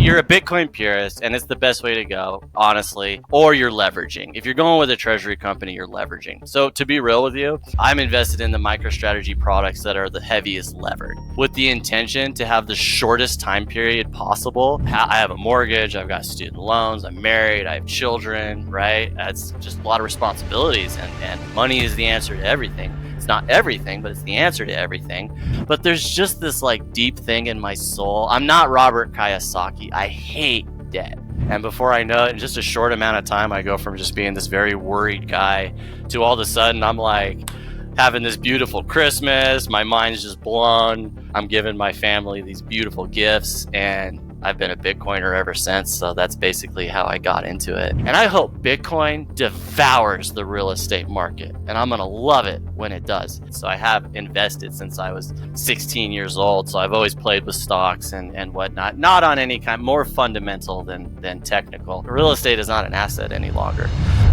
you're a Bitcoin purist, and it's the best way to go, honestly, or you're leveraging. If you're going with a treasury company, you're leveraging. So to be real with you, I'm invested in the MicroStrategy products that are the heaviest levered with the intention to have the shortest time period possible. I have a mortgage, I've got student loans, I'm married, I have children, right? That's just a lot of responsibilities, and money is the answer to everything. It's not everything, but it's the answer to everything. But there's just this like deep thing in my soul. I'm not Robert Kiyosaki. I hate debt. And before I know it, in just a short amount of time, I go from just being this very worried guy to all of a sudden I'm like having this beautiful Christmas. My mind's just blown. I'm giving my family these beautiful gifts, and I've been a Bitcoiner ever since. So that's basically how I got into it. And I hope Bitcoin devours the real estate market, and I'm going to love it when it does. So I have invested since I was 16 years old. So I've always played with stocks and whatnot, not on any kind, more fundamental than technical. Real estate is not an asset any longer,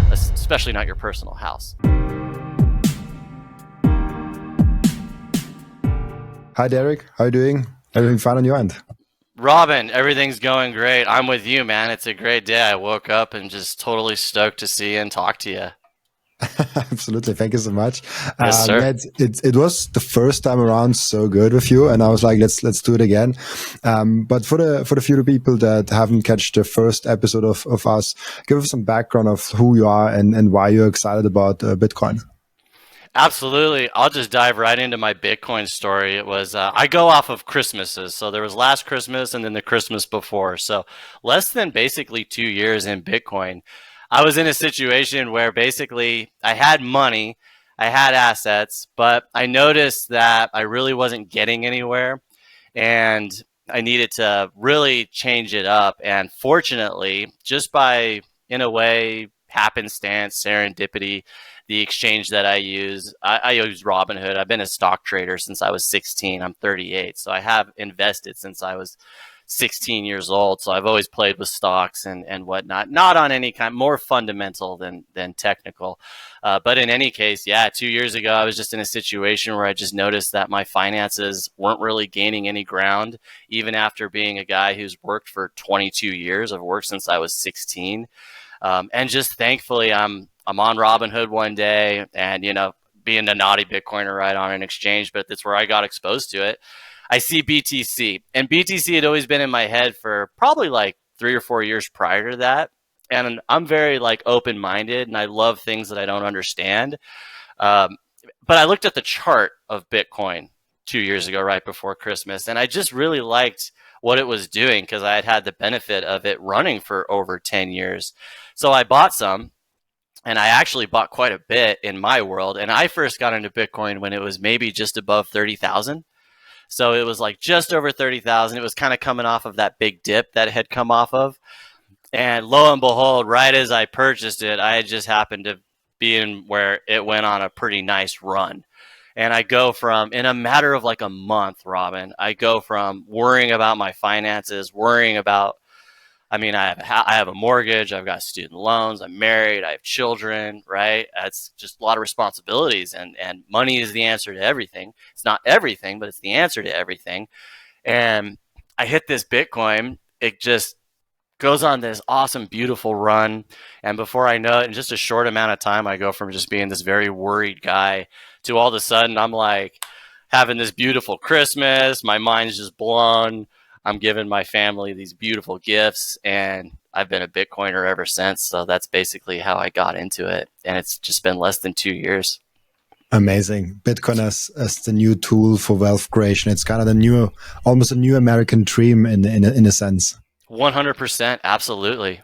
especially not your personal house. Hi, Derek. How are you doing? Everything fine on your end? Robin, everything's going great. I'm with you, man. It's a great day. I woke up and just totally stoked to see you and talk to you. Absolutely. Thank you so much. Yes, sir. It was the first time around so good with you, and I was like, let's do it again. But for the few people that haven't catched the first episode of us, give us some background of who you are and why you're excited about Bitcoin. Absolutely. I'll just dive right into my Bitcoin story. It was, I go off of Christmases. So there was last Christmas and then the Christmas before. So less than basically 2 years in Bitcoin, I was in a situation where basically I had money, I had assets, but I noticed that I really wasn't getting anywhere and I needed to really change it up. And fortunately, just by, in a way, happenstance, serendipity, the exchange that I use Robinhood. I've been a stock trader since I was 16. I'm 38. So I have invested since I was 16 years old. So I've always played with stocks and whatnot, not on any kind, more fundamental than technical. But in any case, yeah, 2 years ago, I was just in a situation where I just noticed that my finances weren't really gaining any ground, even after being a guy who's worked for 22 years. I've worked since I was 16. And just thankfully, I'm on Robinhood one day and, being a naughty Bitcoiner right on an exchange, but that's where I got exposed to it. I see BTC, and BTC had always been in my head for probably like 3 or 4 years prior to that. And I'm very like open-minded and I love things that I don't understand. But I looked at the chart of Bitcoin 2 years ago, right before Christmas, and I just really liked what it was doing because I had the benefit of it running for over 10 years. So I bought some, and I actually bought quite a bit in my world. And I first got into Bitcoin when it was maybe just above 30,000. So it was like just over 30,000. It was kind of coming off of that big dip that it had come off of. And lo and behold, right as I purchased it, I just happened to be in where it went on a pretty nice run. And I go from, in a matter of like a month, Robin, I go from worrying about my finances, worrying about, I have a mortgage, I've got student loans, I'm married, I have children, right? That's just a lot of responsibilities, and money is the answer to everything. It's not everything, but it's the answer to everything. And I hit this Bitcoin, it just goes on this awesome, beautiful run. And before I know it, in just a short amount of time, I go from just being this very worried guy to all of a sudden I'm like having this beautiful Christmas. My mind's just blown. I'm giving my family these beautiful gifts, and I've been a Bitcoiner ever since. So that's basically how I got into it. And it's just been less than 2 years. Amazing. Bitcoin as the new tool for wealth creation. It's kind of almost a new American dream in a sense. 100%. Absolutely.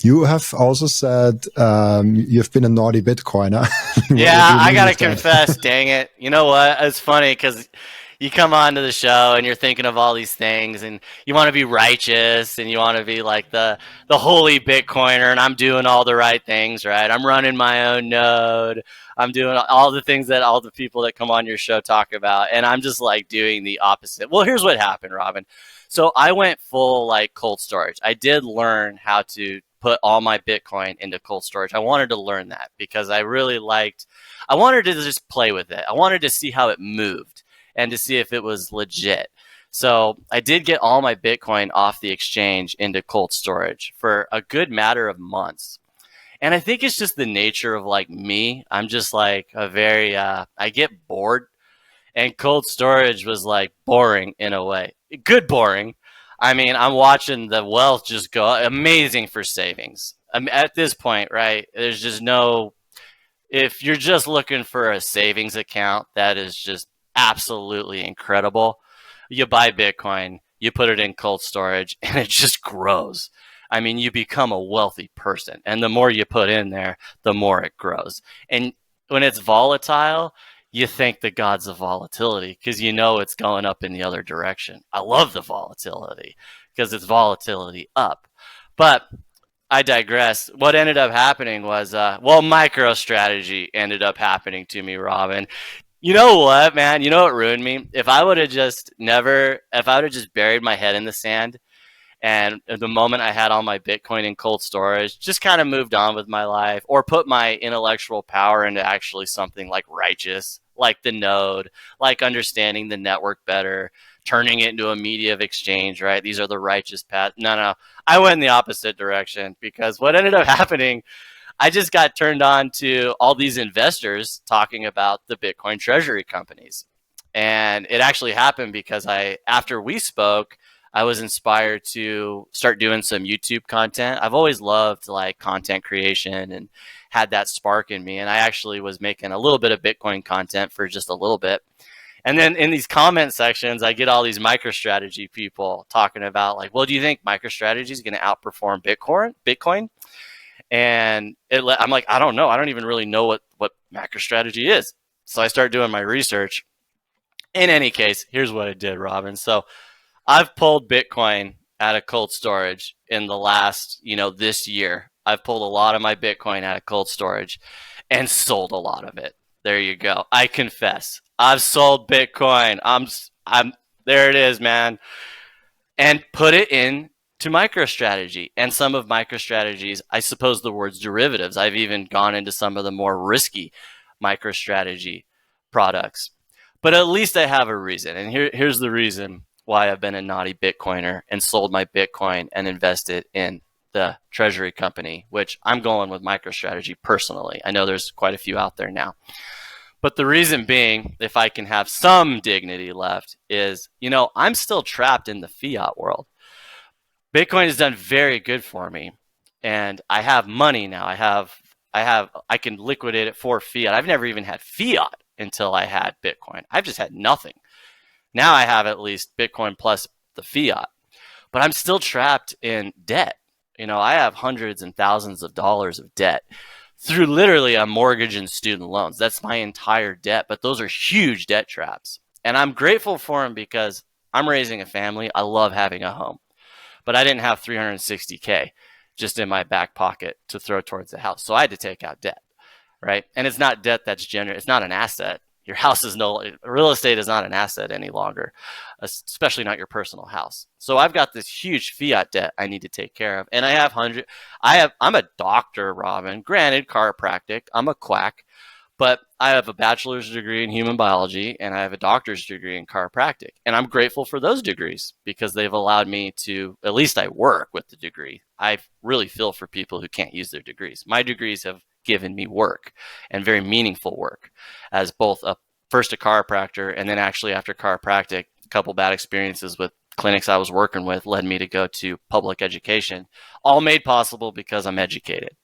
You have also said you've been a naughty Bitcoiner. Yeah, I got to confess, dang it. You know what? It's funny because you come onto the show and you're thinking of all these things and you want to be righteous and you want to be like the holy Bitcoiner, and I'm doing all the right things, right? I'm running my own node. I'm doing all the things that all the people that come on your show talk about, and I'm just like doing the opposite. Well, here's what happened, Robin. So I went full like cold storage. I did learn how to put all my Bitcoin into cold storage. I wanted to learn that because I wanted to just play with it. I wanted to see how it moved and to see if it was legit. So I did get all my Bitcoin off the exchange into cold storage for a good matter of months. And I think it's just the nature of like me. I'm just like a very, I get bored, and cold storage was like boring in a way. Good boring. I mean, I'm watching the wealth just go amazing for savings. At this point, right? There's just no, if you're just looking for a savings account that is just absolutely incredible, you buy Bitcoin, you put it in cold storage, and it just grows. I mean, you become a wealthy person, and the more you put in there, the more it grows. And when it's volatile, you thank the gods of volatility because you know it's going up in the other direction. I love the volatility because it's volatility up. But I digress. What ended up happening was, MicroStrategy ended up happening to me, Robin. You know what, man? You know what ruined me? If I would have just never, if I would have just buried my head in the sand, and the moment I had all my Bitcoin in cold storage, just kind of moved on with my life, or put my intellectual power into actually something like righteous, like the node, like understanding the network better, turning it into a media of exchange, right? These are the righteous path. No. I went in the opposite direction because what ended up happening, I just got turned on to all these investors talking about the Bitcoin treasury companies. And it actually happened because after we spoke, I was inspired to start doing some YouTube content. I've always loved like content creation and had that spark in me. And I actually was making a little bit of Bitcoin content for just a little bit. And then in these comment sections, I get all these MicroStrategy people talking about like, well, do you think MicroStrategy is going to outperform Bitcoin? And I'm like, I don't know. I don't even really know what MicroStrategy is. So I start doing my research. In any case, here's what I did, Robin. So I've pulled Bitcoin out of cold storage in the last, this year. I've pulled a lot of my Bitcoin out of cold storage and sold a lot of it. There you go. I confess. I've sold Bitcoin. I'm there it is, man. And put it in to MicroStrategy. And some of MicroStrategy's, I suppose the word's derivatives. I've even gone into some of the more risky MicroStrategy products. But at least I have a reason. And here's the reason why I've been a naughty Bitcoiner and sold my Bitcoin and invested in the treasury company, which I'm going with MicroStrategy personally. I know there's quite a few out there now. But the reason being, if I can have some dignity left, is, I'm still trapped in the fiat world. Bitcoin has done very good for me, and I have money now. I can liquidate it for fiat. I've never even had fiat until I had Bitcoin. I've just had nothing. Now I have at least Bitcoin plus the fiat, but I'm still trapped in debt. I have hundreds and thousands of dollars of debt through literally a mortgage and student loans. That's my entire debt, but those are huge debt traps. And I'm grateful for them because I'm raising a family. I love having a home, but I didn't have 360K just in my back pocket to throw towards the house. So I had to take out debt, right? And it's not debt that's it's not an asset. Your house is real estate is not an asset any longer, especially not your personal house. So I've got this huge fiat debt I need to take care of. And I'm a doctor, Robin, granted chiropractic, I'm a quack, but I have a bachelor's degree in human biology and I have a doctor's degree in chiropractic. And I'm grateful for those degrees because they've allowed me to, at least I work with the degree. I really feel for people who can't use their degrees. My degrees have given me work and very meaningful work as both first a chiropractor and then actually after chiropractic, a couple bad experiences with clinics I was working with led me to go to public education, all made possible because I'm educated.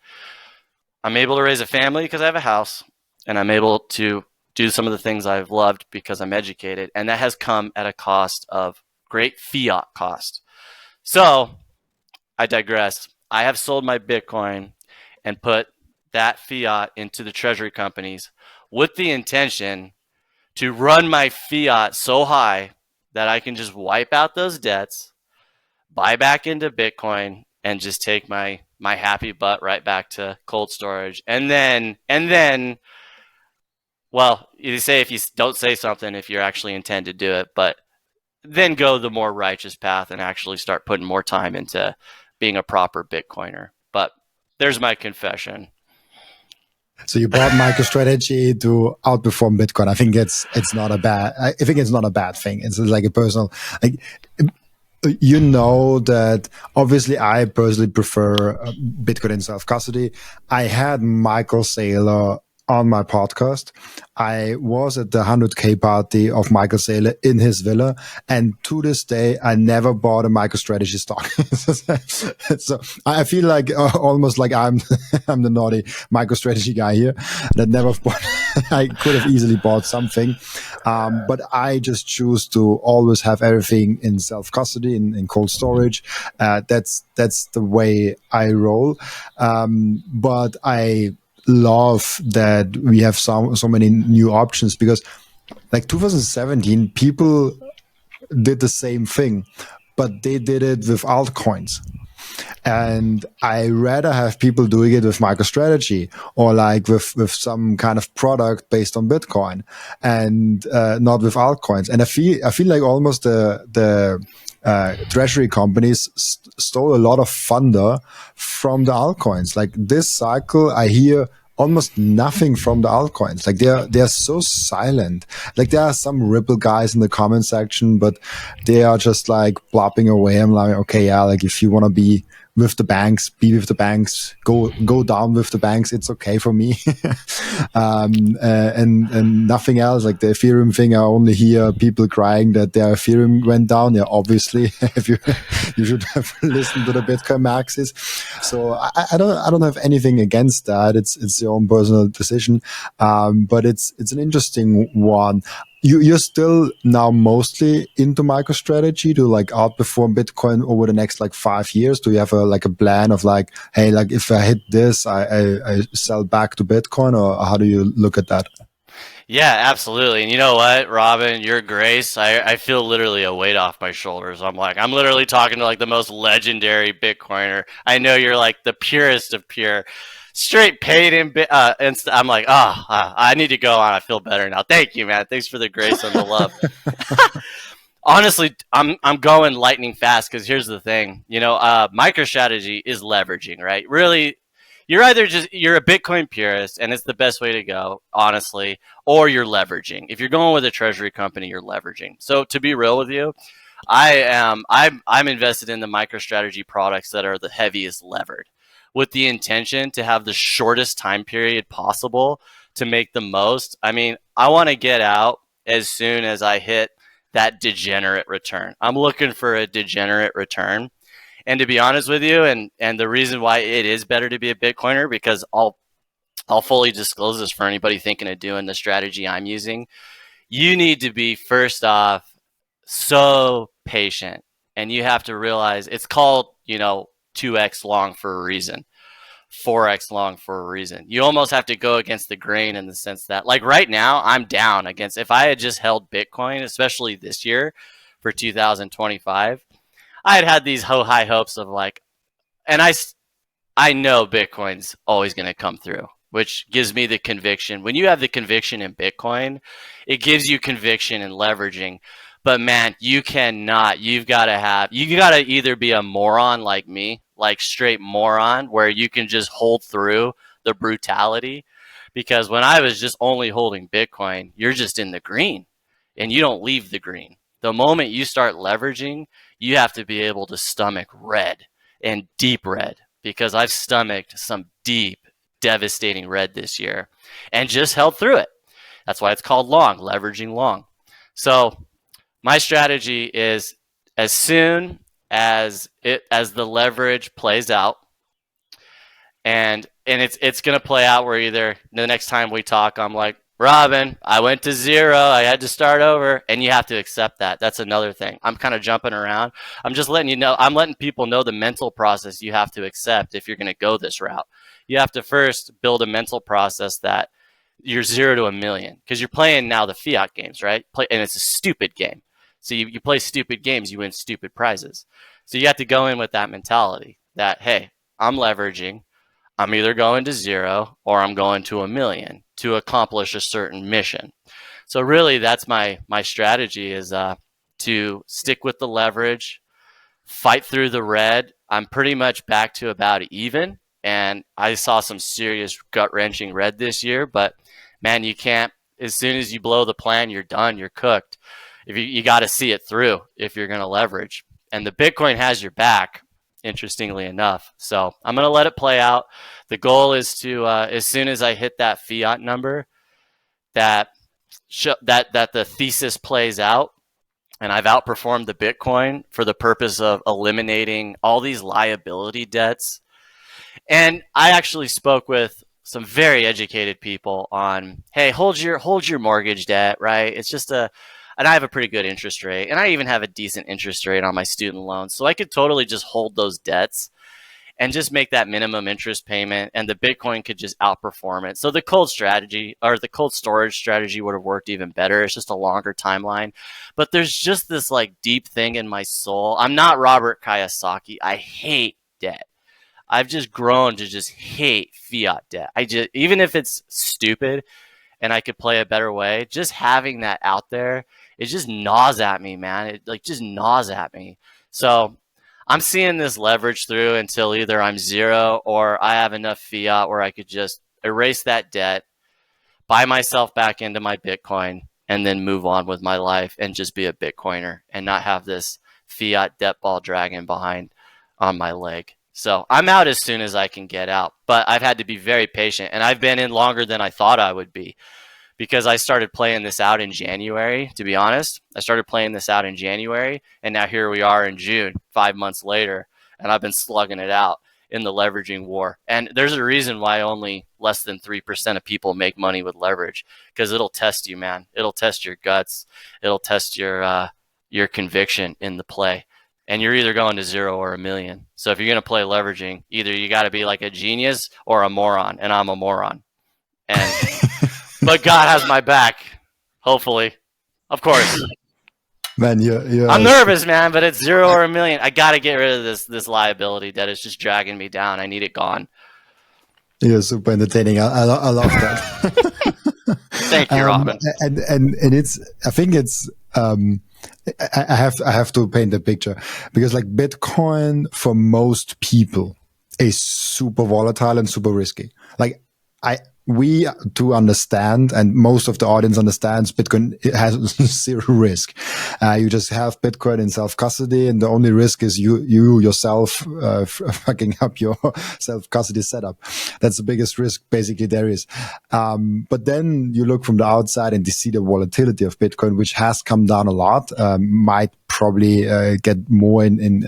I'm able to raise a family because I have a house, and I'm able to do some of the things I've loved because I'm educated, and that has come at a cost of great fiat cost. So I digress. I have sold my Bitcoin and put that fiat into the treasury companies with the intention to run my fiat so high that I can just wipe out those debts, buy back into Bitcoin, and just take my happy butt right back to cold storage. And then, well, you say if you don't say something, if you actually intend to do it, but then go the more righteous path and actually start putting more time into being a proper Bitcoiner. But there's my confession. So you bought MicroStrategy to outperform Bitcoin. I think it's not a bad. I think it's not a bad thing. It's like a personal, like, you know, that obviously I personally prefer Bitcoin in self custody. I had Michael Saylor on my podcast. I was at the 100K party of Michael Saylor in his villa, and to this day, I never bought a MicroStrategy stock. So I feel like almost like I'm I'm the naughty MicroStrategy guy here that never bought. I could have easily bought something, but I just choose to always have everything in self custody, in cold storage. That's the way I roll. But I love that we have so many new options, because like 2017 people did the same thing, but they did it with altcoins. And I rather have people doing it with MicroStrategy or like with some kind of product based on Bitcoin, and not with altcoins. And I feel like almost the treasury companies stole a lot of thunder from the altcoins. Like this cycle, I hear almost nothing from the altcoins. Like they're so silent. Like there are some Ripple guys in the comment section, but they are just like plopping away. I'm like, okay, yeah, like if you want to be with the banks, be with the banks, go down with the banks. It's okay for me. And nothing else. Like the Ethereum thing, I only hear people crying that their Ethereum went down. Yeah, obviously, if you should have listened to the Bitcoin maxis. So I don't have anything against that. It's your own personal decision. But it's an interesting one. You're still now mostly into MicroStrategy to like outperform Bitcoin over the next like 5 years. Do you have a plan of like, hey, like if I hit this, I sell back to Bitcoin, or how do you look at that? Yeah, absolutely. And you know what, Robin, your grace, I feel literally a weight off my shoulders. I'm literally talking to like the most legendary Bitcoiner. I know you're like the purest of pure, straight paid in I'm like, I need to go on. I feel better now. Thank you, man. Thanks for the grace and the love. Honestly, I'm going lightning fast because here's the thing. MicroStrategy is leveraging, right? Really, you're a Bitcoin purist, and it's the best way to go, honestly, or you're leveraging. If you're going with a treasury company, you're leveraging. So to be real with you, I'm invested in the MicroStrategy products that are the heaviest levered, with the intention to have the shortest time period possible to make the most. I mean, I want to get out as soon as I hit that degenerate return. I'm looking for a degenerate return. And to be honest with you, and the reason why it is better to be a Bitcoiner, because I'll fully disclose this for anybody thinking of doing the strategy I'm using. You need to be, first off, so patient, and you have to realize it's called 2x long for a reason, 4x long for a reason. You almost have to go against the grain in the sense that, like right now, I'm down against, if I had just held Bitcoin, especially this year for 2025, I had these high hopes of like, and I know Bitcoin's always going to come through, which gives me the conviction. When you have the conviction in Bitcoin, it gives you conviction in leveraging. But man, you got to either be a moron like me, like straight moron, where you can just hold through the brutality. Because when I was just only holding Bitcoin, you're just in the green and you don't leave the green. The moment you start leveraging, you have to be able to stomach red and deep red, because I've stomached some deep, devastating red this year and just held through it. That's why it's called long, leveraging long. So my strategy is, as soon as the leverage plays out, and it's going to play out where either the next time we talk, I'm like, Robin, I went to zero. I had to start over. And you have to accept that. That's another thing. I'm kind of jumping around. I'm just letting you know. I'm letting people know the mental process you have to accept if you're going to go this route. You have to first build a mental process that you're 0 to a million, because you're playing now the fiat games, right? And it's a stupid game. So you play stupid games, you win stupid prizes. So you have to go in with that mentality that, hey, I'm leveraging. I'm either going to 0 or I'm going to a million to accomplish a certain mission. So really, that's my strategy, is to stick with the leverage, fight through the red. I'm pretty much back to about even. And I saw some serious gut wrenching red this year, but man, you can't, as soon as you blow the plan, you're done, you're cooked. If you got to see it through if you're going to leverage. And the Bitcoin has your back, interestingly enough. So I'm going to let it play out. The goal is to, as soon as I hit that fiat number, that the thesis plays out, and I've outperformed the Bitcoin for the purpose of eliminating all these liability debts. And I actually spoke with some very educated people on, hey, hold your mortgage debt, right? It's just and I have a pretty good interest rate, and I even have a decent interest rate on my student loans, so I could totally just hold those debts and just make that minimum interest payment, and the Bitcoin could just outperform it. So the cold strategy, or the cold storage strategy, would have worked even better. It's just a longer timeline. But there's just this like deep thing in my soul. I'm not Robert Kiyosaki. I hate debt. I've just grown to just hate fiat debt. Even if it's stupid and I could play a better way, just having that out there, it just gnaws at me, man. It like just gnaws at me. So I'm seeing this leverage through until either I'm zero or I have enough fiat where I could just erase that debt, buy myself back into my Bitcoin, and then move on with my life and just be a Bitcoiner and not have this fiat debt ball dragging behind on my leg. So I'm out as soon as I can get out, but I've had to be very patient, and I've been in longer than I thought I would be, because I started playing this out in January, to be honest. I started playing this out in January, and now here we are in June, 5 months later, and I've been slugging it out in the leveraging war. And there's a reason why only less than 3% of people make money with leverage, because it'll test you, man. It'll test your guts. It'll test your conviction in the play. And you're either going to zero or a million. So if you're going to play leveraging, either you got to be like a genius or a moron, and I'm a moron. And but God has my back, hopefully. Of course. Man, I'm nervous, man, but it's zero or a million. I got to get rid of this liability that is just dragging me down. I need it gone. You're super entertaining. I love that. Thank you, Robin. And it's, I think it's, I have to paint the picture, because like Bitcoin for most people is super volatile and super risky. Like we do understand, and most of the audience understands, Bitcoin, it has zero risk. You just have Bitcoin in self-custody, and the only risk is you yourself fucking up your self-custody setup. That's the biggest risk basically there is. But then you look from the outside and you see the volatility of Bitcoin, which has come down a lot, might probably get more in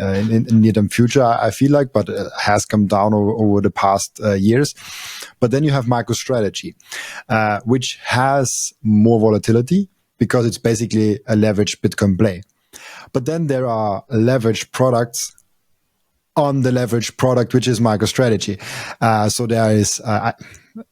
near-term future, I feel like, but has come down over the past years. But then you have MicroStrategy, which has more volatility because it's basically a leveraged Bitcoin play. But then there are leveraged products on the leveraged product, which is MicroStrategy. So there is,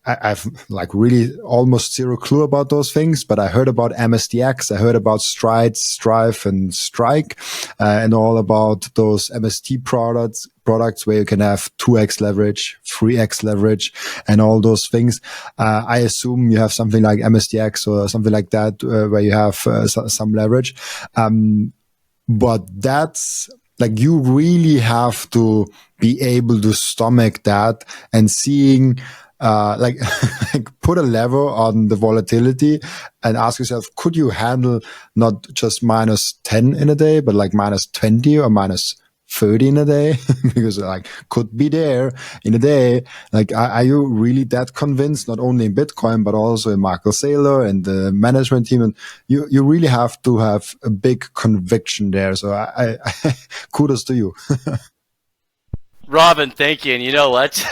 I've like really almost zero clue about those things, but I heard about MSTX, I heard about Strive and Strike, and all about those MST products where you can have 2x leverage, 3x leverage, and all those things. I assume you have something like MSTX or something like that, where you have some leverage. But that's, like, you really have to be able to stomach that and seeing, like put a lever on the volatility and ask yourself, could you handle not just minus 10 in a day, but like minus 20 or minus 30 in a day? Because like could be there in a day. Like, are you really that convinced, not only in Bitcoin, but also in Michael Saylor and the management team? And you really have to have a big conviction there. So I kudos to you. Robin, thank you. And you know what?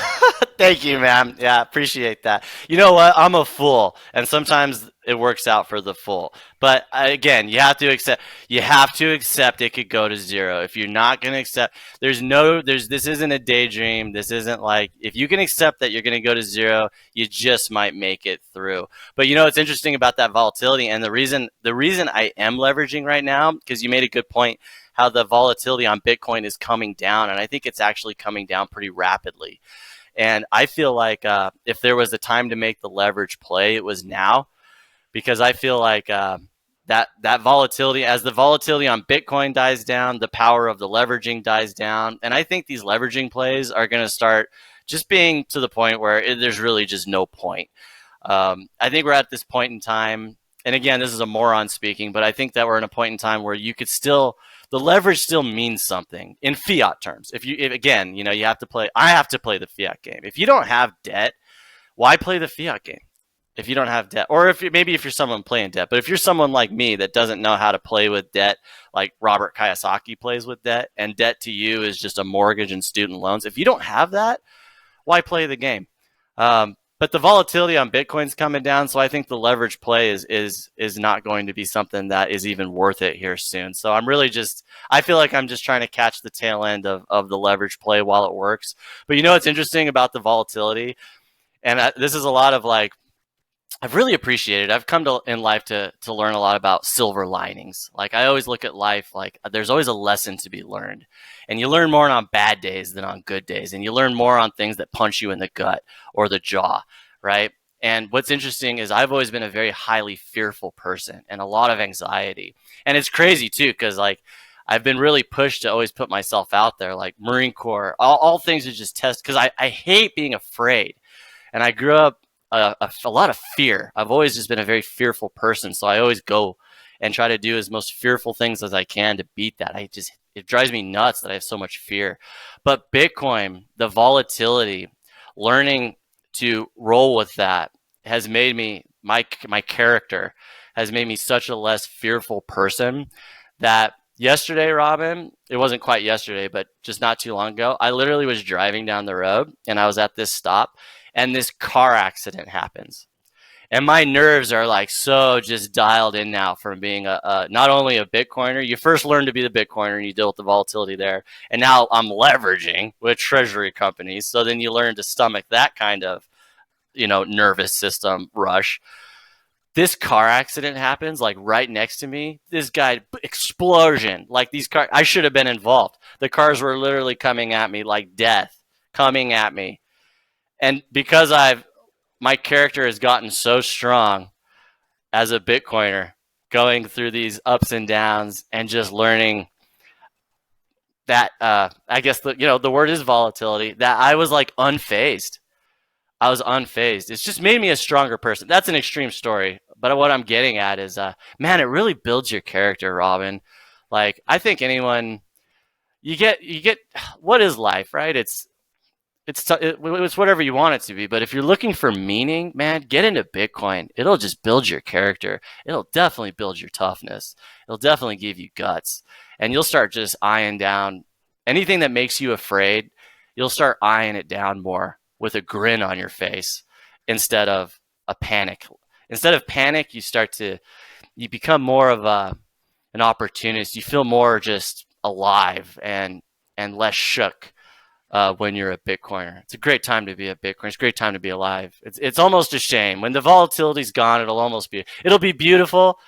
Thank you, man. Yeah, appreciate that. You know what? I'm a fool, and sometimes it works out for the fool. But again, you have to accept. You have to accept it could go to zero. If you're not going to accept, this isn't a daydream. This isn't like, if you can accept that you're going to go to zero, you just might make it through. But you know, it's interesting about that volatility, and the reason I am leveraging right now, because you made a good point, how the volatility on Bitcoin is coming down, and I think it's actually coming down pretty rapidly. And I feel like if there was a time to make the leverage play, it was now, because I feel like that volatility, as the volatility on Bitcoin dies down, the power of the leveraging dies down. And I think these leveraging plays are going to start just being to the point where there's really just no point. I think we're at this point in time, and again, this is a moron speaking, but I think that we're in a point in time where you could still, the leverage still means something in fiat terms. If again, you have to play, I have to play the fiat game. If you don't have debt, why play the fiat game? If you don't have debt, or maybe if you're someone playing debt, but if you're someone like me that doesn't know how to play with debt, like Robert Kiyosaki plays with debt, and debt to you is just a mortgage and student loans. If you don't have that, why play the game? But the volatility on Bitcoin's coming down, so I think the leverage play is not going to be something that is even worth it here soon. So I feel like I'm just trying to catch the tail end of the leverage play while it works. But what's interesting about the volatility, and this is a lot of like, I've really appreciated. I've come in life to learn a lot about silver linings. Like I always look at life like there's always a lesson to be learned, and you learn more on bad days than on good days, and you learn more on things that punch you in the gut or the jaw, right? And what's interesting is I've always been a very highly fearful person and a lot of anxiety, and it's crazy too because like I've been really pushed to always put myself out there, like Marine Corps, all things to just test because I hate being afraid, and I grew up. A lot of fear. I've always just been a very fearful person, so I always go and try to do as most fearful things as I can to beat that. It drives me nuts that I have so much fear. But Bitcoin, the volatility, learning to roll with that has made me, my character has made me such a less fearful person that yesterday, Robin, it wasn't quite yesterday, but just not too long ago, I literally was driving down the road and I was at this stop and this car accident happens. And my nerves are like so just dialed in now from being not only a Bitcoiner. You first learn to be the Bitcoiner and you deal with the volatility there. And now I'm leveraging with treasury companies. So then you learn to stomach that kind of, nervous system rush. This car accident happens like right next to me. This guy, explosion. Like these cars, I should have been involved. The cars were literally coming at me like death, coming at me. And because my character has gotten so strong as a Bitcoiner, going through these ups and downs and just learning that, I guess the word is volatility, that I was like unfazed. I was unfazed. It's just made me a stronger person. That's an extreme story. But what I'm getting at is, man, it really builds your character, Robin. Like, I think anyone, you get, what is life, right? It's whatever you want it to be. But if you're looking for meaning, man, get into Bitcoin. It'll just build your character. It'll definitely build your toughness. It'll definitely give you guts. And you'll start just eyeing down anything that makes you afraid. You'll start eyeing it down more with a grin on your face instead of a panic. Instead of panic, you become more of an opportunist. You feel more just alive and less shook. When you're a Bitcoiner, it's a great time to be a Bitcoiner. It's a great time to be alive. It's almost a shame when the volatility's gone. It'll be beautiful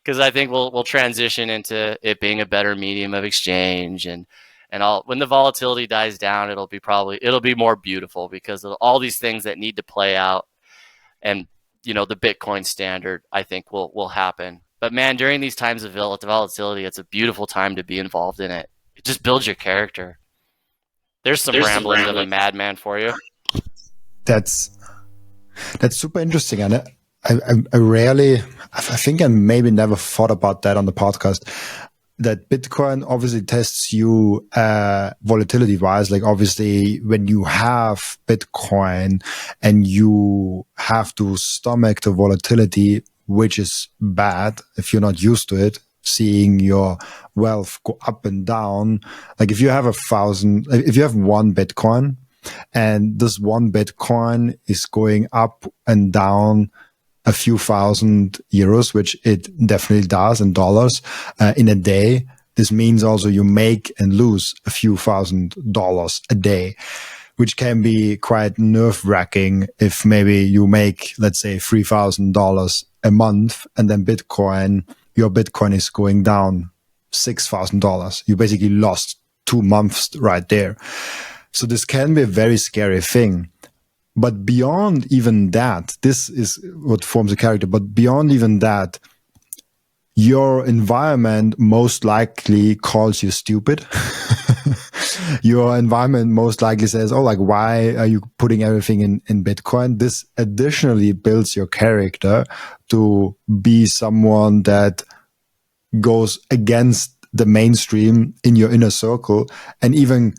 because I think we'll transition into it being a better medium of exchange and all. When the volatility dies down, it'll be more beautiful because of all these things that need to play out, and the Bitcoin standard I think will happen. But man, during these times of volatility, it's a beautiful time to be involved in it. It just builds your character. There's some ramblings of a madman for you. That's super interesting, and I think I maybe never thought about that on the podcast. That Bitcoin obviously tests you volatility wise. Like obviously, when you have Bitcoin and you have to stomach the volatility, which is bad if you're not used to it. Seeing your wealth go up and down. Like if you have if you have one Bitcoin and this one Bitcoin is going up and down a few thousand euros, which it definitely does in dollars in a day, this means also you make and lose a few $1,000s a day, which can be quite nerve wracking if maybe you make, let's say, $3,000 a month and then your Bitcoin is going down $6,000. You basically lost 2 months right there. So this can be a very scary thing. But beyond even that, this is what forms a character. But beyond even that, your environment most likely calls you stupid. your environment most likely says, oh, like, why are you putting everything in Bitcoin? This additionally builds your character to be someone that goes against the mainstream in your inner circle, and even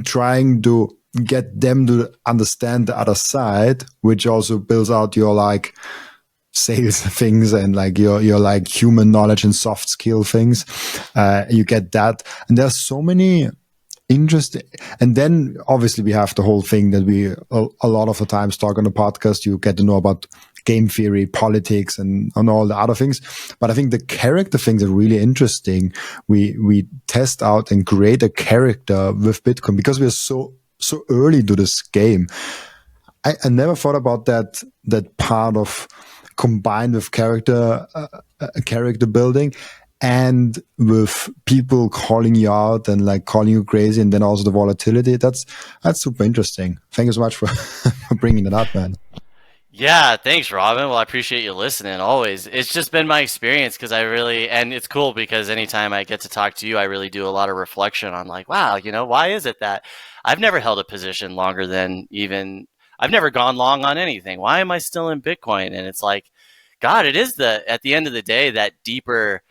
trying to get them to understand the other side, which also builds out your like sales things and like your like human knowledge and soft skill things. You get that, and there's so many interesting. And then obviously we have the whole thing that we a lot of the times talk on the podcast. You get to know about game theory, politics, and all the other things. But I think the character things are really interesting. We test out and create a character with Bitcoin because we're so early to this game. I never thought about that part of combined with character building and with people calling you out and like calling you crazy, and then also the volatility. That's super interesting. Thank you so much for bringing it up, man. Yeah, thanks, Robin. Well, I appreciate you listening always. It's just been my experience because and it's cool because anytime I get to talk to you, I really do a lot of reflection on like, wow, why is it that I've never held a position longer than I've never gone long on anything. Why am I still in Bitcoin? And it's like, God, it is at the end of the day, that deeper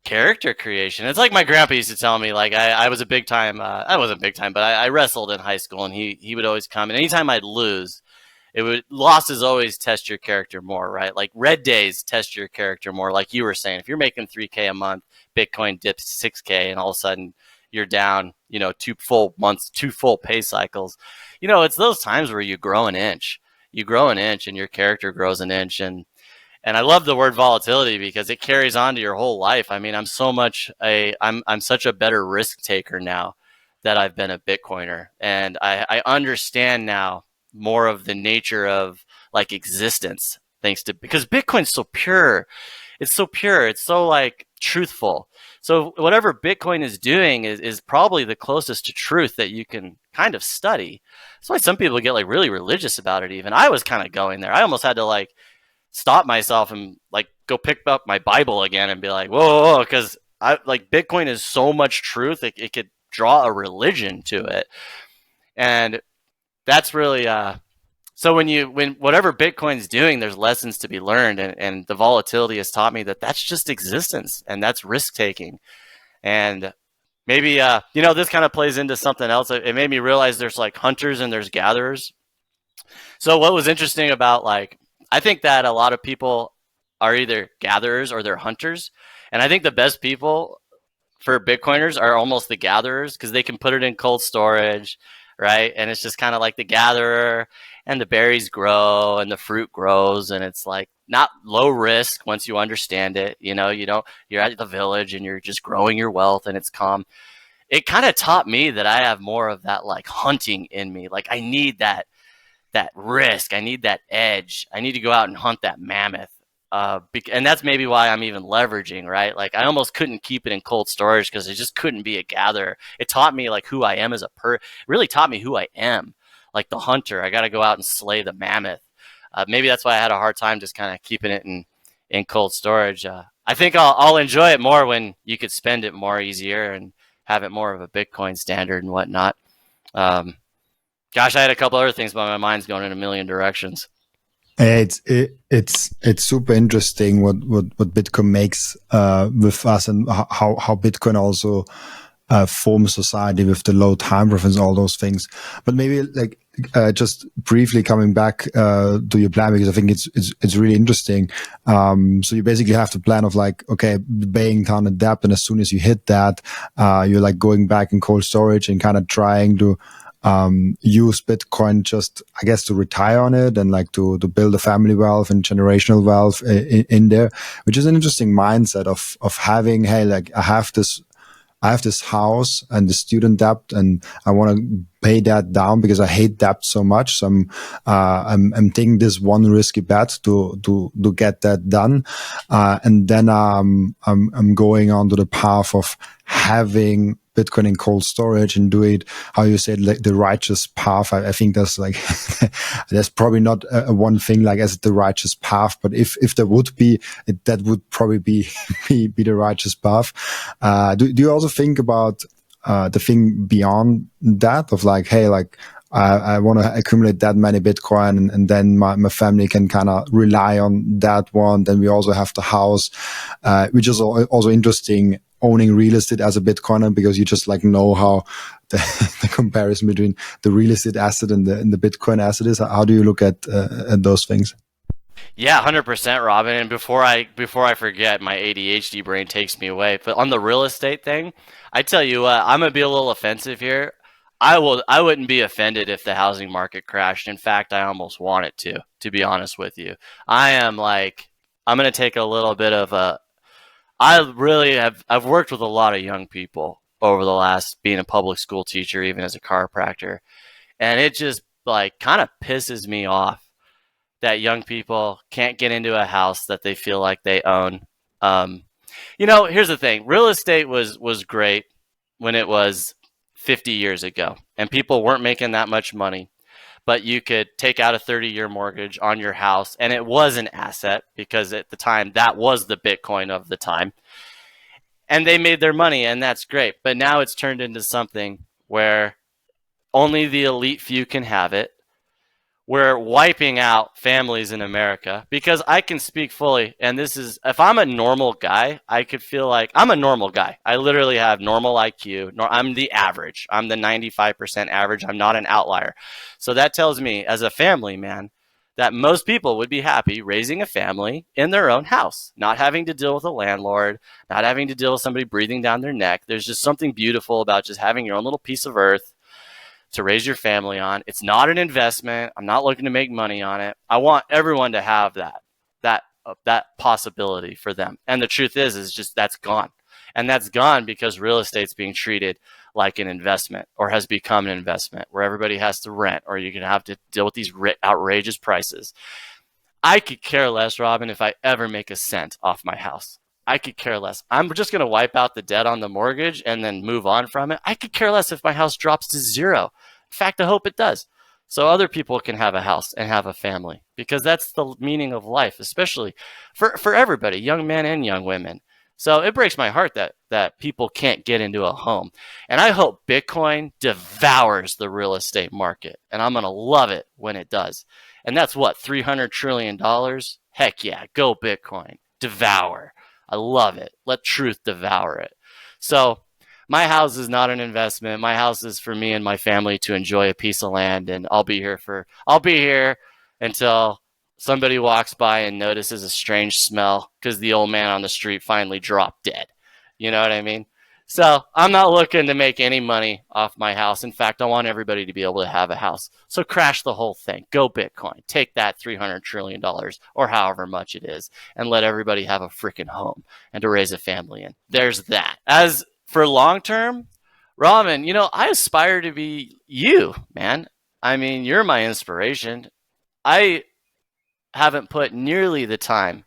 character creation. It's like my grandpa used to tell me, like I was a big time, I wasn't big time, but I wrestled in high school, and he would always come, and anytime I'd lose, losses always test your character more, right? Like red days test your character more. Like you were saying, if you're making 3K a month, Bitcoin dips 6K, and all of a sudden you're down, 2 full months, 2 full pay cycles. It's those times where you grow an inch. You grow an inch, and your character grows an inch. And I love the word volatility because it carries on to your whole life. I mean, I'm such a better risk taker now that I've been a Bitcoiner, and I understand now more of the nature of like existence, because Bitcoin's so pure. It's so pure. It's so like truthful. So whatever Bitcoin is doing is probably the closest to truth that you can kind of study. That's why some people get like really religious about it. Even I was kind of going there. I almost had to like stop myself and like go pick up my Bible again and be like, whoa, because I like Bitcoin is so much truth. It could draw a religion to it. And that's really so when whatever Bitcoin's doing, there's lessons to be learned, and the volatility has taught me that that's just existence, and that's risk taking. And maybe this kind of plays into something else. It made me realize there's like hunters and there's gatherers. So what was interesting about like, I think that a lot of people are either gatherers or they're hunters, and I think the best people for Bitcoiners are almost the gatherers because they can put it in cold storage, right? And it's just kind of like the gatherer, and the berries grow and the fruit grows, and it's like not low risk once you understand it. You're at the village and you're just growing your wealth, and it's calm. It kind of taught me that I have more of that like hunting in me. Like I need that risk. I need that edge. I need to go out and hunt that mammoth. And that's maybe why I'm even leveraging, right? Like I almost couldn't keep it in cold storage because I just couldn't be a gatherer. It taught me like who I am as really taught me who I am, like the hunter. I got to go out and slay the mammoth. Maybe that's why I had a hard time just kind of keeping it in cold storage. I think I'll enjoy it more when you could spend it more easier and have it more of a Bitcoin standard and whatnot. Gosh, I had a couple other things, but my mind's going in a million directions. It's super interesting what Bitcoin makes with us, and how Bitcoin also forms society with the low time preference, all those things. But maybe like just briefly coming back to your plan, because I think it's really interesting. So you basically have the plan of like, okay, paying down the debt, and as soon as you hit that, you're like going back in cold storage and kind of trying to use Bitcoin just, I guess, to retire on it and like to build a family wealth and generational wealth in there, which is an interesting mindset of having, hey, like I have this house and the student debt, and I want to pay that down because I hate debt so much. So I'm taking this one risky bet to get that done, and then I'm going on to the path of having Bitcoin in cold storage and do it, how you said, like the righteous path. I think there's like, there's probably not a one thing like as the righteous path, but if there would be, that would probably be the righteous path. Do you also think about the thing beyond that of like, hey, like I want to accumulate that many Bitcoin, and then my family can kind of rely on that one. Then we also have the house, which is also interesting, owning real estate as a Bitcoiner, because you just like know how the comparison between the real estate asset and the Bitcoin asset is. How do you look at those things? Yeah, 100%, Robin. And before I forget, my ADHD brain takes me away. But on the real estate thing, I tell you what, I'm gonna be a little offensive here. I wouldn't be offended if the housing market crashed. In fact, I almost want it to be honest with you. I am like, I'm gonna take a little bit of a. I really have. I've worked with a lot of young people over the last being a public school teacher, even as a chiropractor, and it just like kind of pisses me off that young people can't get into a house that they feel like they own. Um, here's the thing: real estate was great when it was 50 years ago, and people weren't making that much money. But you could take out a 30-year mortgage on your house, and it was an asset because at the time that was the Bitcoin of the time, and they made their money, and that's great. But now it's turned into something where only the elite few can have it. We're wiping out families in America because I can speak fully. And this is, if I'm a normal guy, I could feel like I'm a normal guy. I literally have normal IQ. I'm the average. I'm the 95% average. I'm not an outlier. So that tells me as a family man that most people would be happy raising a family in their own house, not having to deal with a landlord, not having to deal with somebody breathing down their neck. There's just something beautiful about just having your own little piece of earth to raise your family on. It's not an investment. I'm not looking to make money on it. I want everyone to have that possibility for them. And the truth is just that's gone. And that's gone because real estate's being treated like an investment, or has become an investment where everybody has to rent, or you're going to have to deal with these outrageous prices. I could care less, Robin, if I ever make a cent off my house. I could care less. I'm just going to wipe out the debt on the mortgage and then move on from it. I could care less if my house drops to zero. In fact, I hope it does. So other people can have a house and have a family, because that's the meaning of life, especially for everybody, young men and young women. So it breaks my heart that people can't get into a home. And I hope Bitcoin devours the real estate market. And I'm going to love it when it does. And that's what, $300 trillion? Heck yeah, go Bitcoin. Devour. I love it. Let truth devour it. So my house is not an investment. My house is for me and my family to enjoy a piece of land, and I'll be here until somebody walks by and notices a strange smell because the old man on the street finally dropped dead. You know what I mean? So I'm not looking to make any money off my house. In fact, I want everybody to be able to have a house. So crash the whole thing. Go Bitcoin. Take that $300 trillion or however much it is, and let everybody have a freaking home and to raise a family in. There's that. As for long term, Robin, I aspire to be you, man. I mean, you're my inspiration. I haven't put nearly the time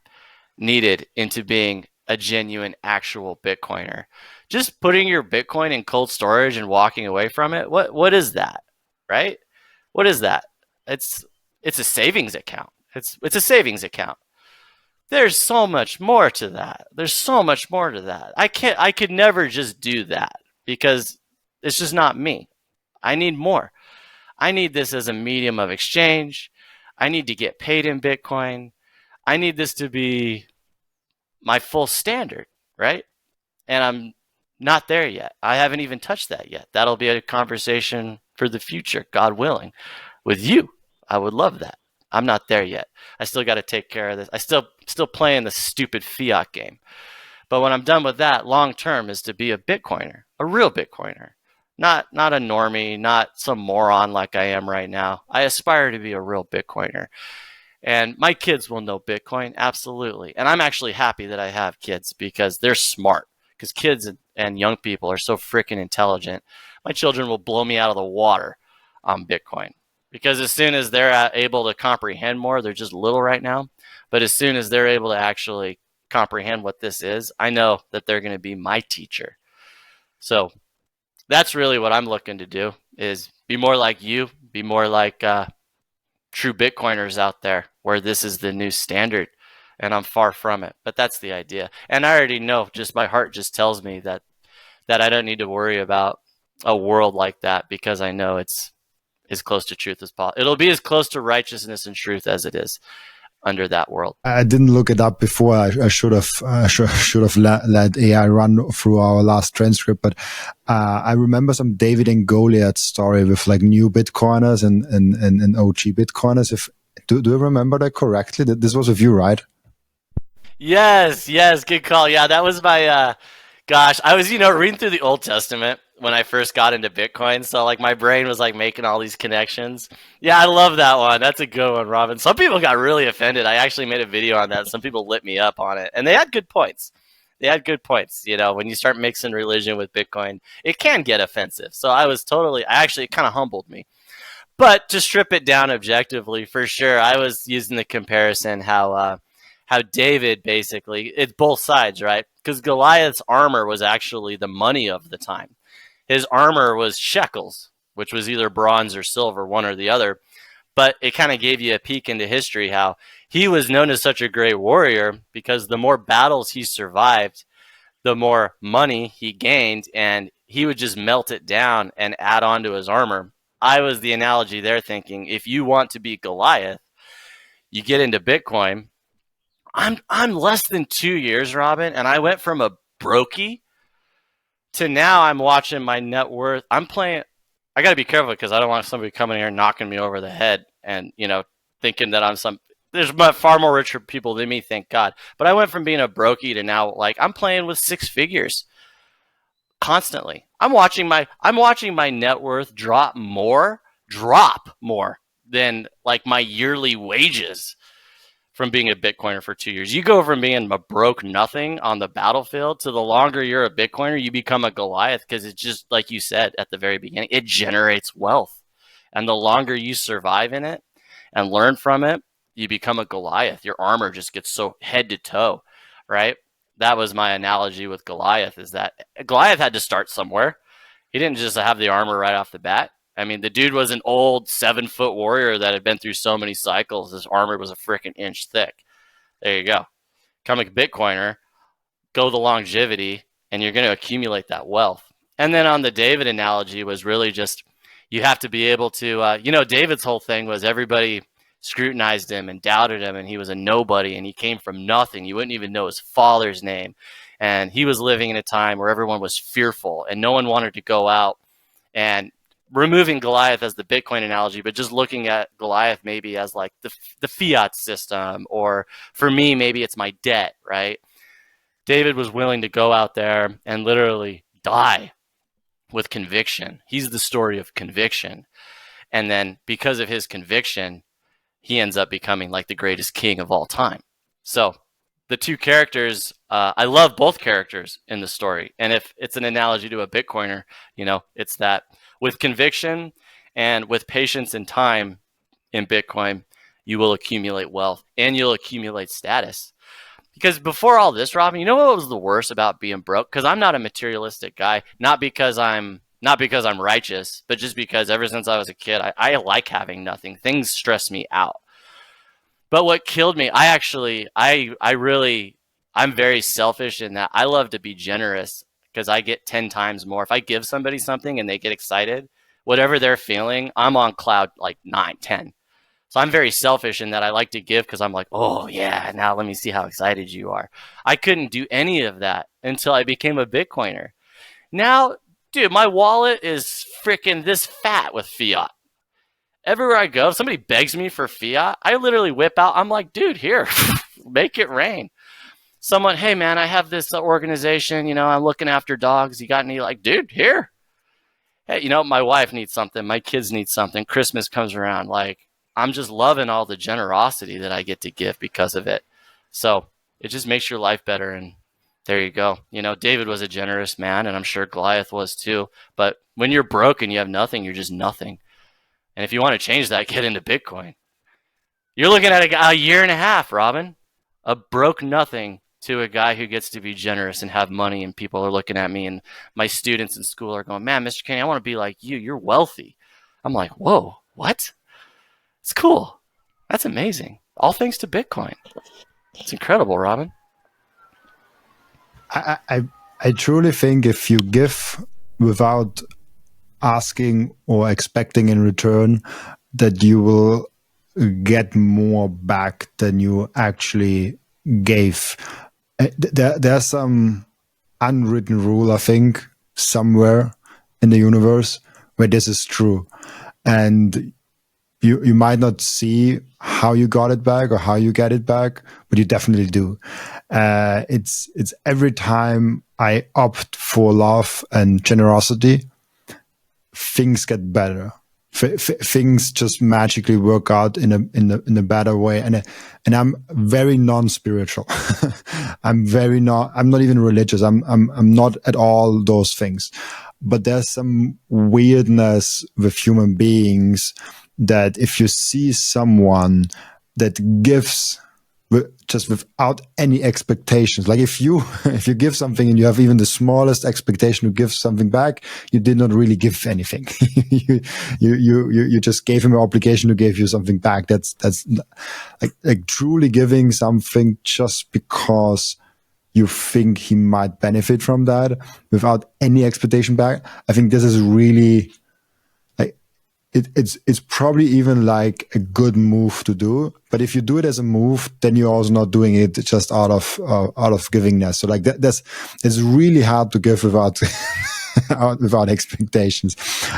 needed into being a genuine, actual Bitcoiner. Just putting your Bitcoin in cold storage and walking away from it. What is that, right? What is that? It's a savings account. It's a savings account. There's so much more to that. There's so much more to that. I could never just do that because it's just not me. I need more. I need this as a medium of exchange. I need to get paid in Bitcoin. I need this to be my full standard, right? And I'm not there yet. I haven't even touched that yet. That'll be a conversation for the future, God willing, with you. I would love that. I'm not there yet. I still got to take care of this. I still playing the stupid fiat game. But when I'm done with that, long term is to be a Bitcoiner, a real Bitcoiner. Not a normie, not some moron like I am right now. I aspire to be a real Bitcoiner. And my kids will know Bitcoin, absolutely. And I'm actually happy that I have kids because they're smart. Because kids and young people are so freaking intelligent. My children will blow me out of the water on Bitcoin. Because as soon as they're able to comprehend more, they're just little right now. But as soon as they're able to actually comprehend what this is, I know that they're going to be my teacher. So that's really what I'm looking to do, is be more like you, be more like true Bitcoiners out there, where this is the new standard. And I'm far from it. But that's the idea. And I already know, just my heart just tells me that I don't need to worry about a world like that, because I know it's as close to truth as possible. It'll be as close to righteousness and truth as it is under that world. I didn't look it up before. I should have should have let AI run through our last transcript. But I remember some David and Goliath story with like new Bitcoiners and OG Bitcoiners. If do you remember that correctly? This was with you, right? Yes, yes, good call. Yeah, that was my gosh, I was, reading through the Old Testament when I first got into Bitcoin, so like my brain was like making all these connections. Yeah, I love that one. That's a good one, Robin. Some people got really offended. I actually made a video on that. Some people lit me up on it, and they had good points. They had good points. When you start mixing religion with Bitcoin, it can get offensive. So it kind of humbled me. But to strip it down objectively, for sure, I was using the comparison how David basically, it's both sides, right? Because Goliath's armor was actually the money of the time. His armor was shekels, which was either bronze or silver, one or the other. But it kind of gave you a peek into history how he was known as such a great warrior because the more battles he survived, the more money he gained, and he would just melt it down and add on to his armor. I was the analogy there thinking, if you want to be Goliath, you get into Bitcoin. I'm less than 2 years, Robin, and I went from a brokey to now I'm watching my net worth. I'm playing. I got to be careful because I don't want somebody coming here and knocking me over the head and thinking that I'm some. There's far more richer people than me, thank God. But I went from being a brokey to now like I'm playing with six figures constantly. I'm watching my net worth drop more than like my yearly wages from being a Bitcoiner for 2 years. You go from being a broke nothing on the battlefield to the longer you're a Bitcoiner, you become a Goliath because it's just like you said at the very beginning, it generates wealth. And the longer you survive in it and learn from it, you become a Goliath. Your armor just gets so head to toe, right? That was my analogy with Goliath, is that Goliath had to start somewhere. He didn't just have the armor right off the bat. I mean, the dude was an old 7-foot warrior that had been through so many cycles. His armor was a freaking inch thick. There you go. Become a Bitcoiner, go the longevity, and you're going to accumulate that wealth. And then on the David analogy was really just, you have to be able to, David's whole thing was everybody scrutinized him and doubted him, and he was a nobody, and he came from nothing. You wouldn't even know his father's name. And he was living in a time where everyone was fearful and no one wanted to go out. And removing Goliath as the Bitcoin analogy, but just looking at Goliath maybe as like the fiat system, or for me, maybe it's my debt, right? David was willing to go out there and literally die with conviction. He's the story of conviction. And then because of his conviction, he ends up becoming like the greatest king of all time. So the two characters, I love both characters in the story. And if it's an analogy to a Bitcoiner, it's that with conviction and with patience and time in Bitcoin, you will accumulate wealth and you'll accumulate status. Because before all this, Robin, you know what was the worst about being broke? Because I'm not a materialistic guy, not because I'm righteous, but just because ever since I was a kid, I like having nothing. Things stress me out. But what killed me, I'm very selfish in that I love to be generous because I get 10 times more. If I give somebody something and they get excited, whatever they're feeling, I'm on cloud like 9, 10. So I'm very selfish in that I like to give because I'm like, oh yeah, now let me see how excited you are. I couldn't do any of that until I became a Bitcoiner. Now, dude, my wallet is freaking this fat with fiat. Everywhere I go, if somebody begs me for fiat, I literally whip out. I'm like, dude, here, make it rain. Someone, hey man, I have this organization, I'm looking after dogs. You got any? Like, dude, here. Hey, my wife needs something. My kids need something. Christmas comes around. Like, I'm just loving all the generosity that I get to give because of it. So it just makes your life better. And there you go. David was a generous man, and I'm sure Goliath was too. But when you're broke and you have nothing, you're just nothing. And if you want to change that, get into Bitcoin. You're looking at a year and a half, Robin. A broke nothing to a guy who gets to be generous and have money, and people are looking at me, and my students in school are going, man, Mr. Kenney, I want to be like you. You're wealthy. I'm like, whoa, what? It's cool. That's amazing. All thanks to Bitcoin. It's incredible, Robin. I truly think if you give without asking or expecting in return that you will get more back than you actually gave. There's some unwritten rule, I think, somewhere in the universe where this is true. And you might not see how you got it back or how you get it back, but you definitely do. It's every time I opt for love and generosity, things get better. Things just magically work out in a better way. And I'm very non-spiritual. I'm not even religious. I'm not at all those things. But there's some weirdness with human beings that if you see someone that gives just without any expectations, like if you give something and you have even the smallest expectation to give something back, you did not really give anything. you just gave him an obligation to give you something back. That's like truly giving something just because you think he might benefit from that without any expectation back. I think this is really it's probably even like a good move to do. But if you do it as a move, then you're also not doing it just out of givingness. So like it's really hard to give without without expectations.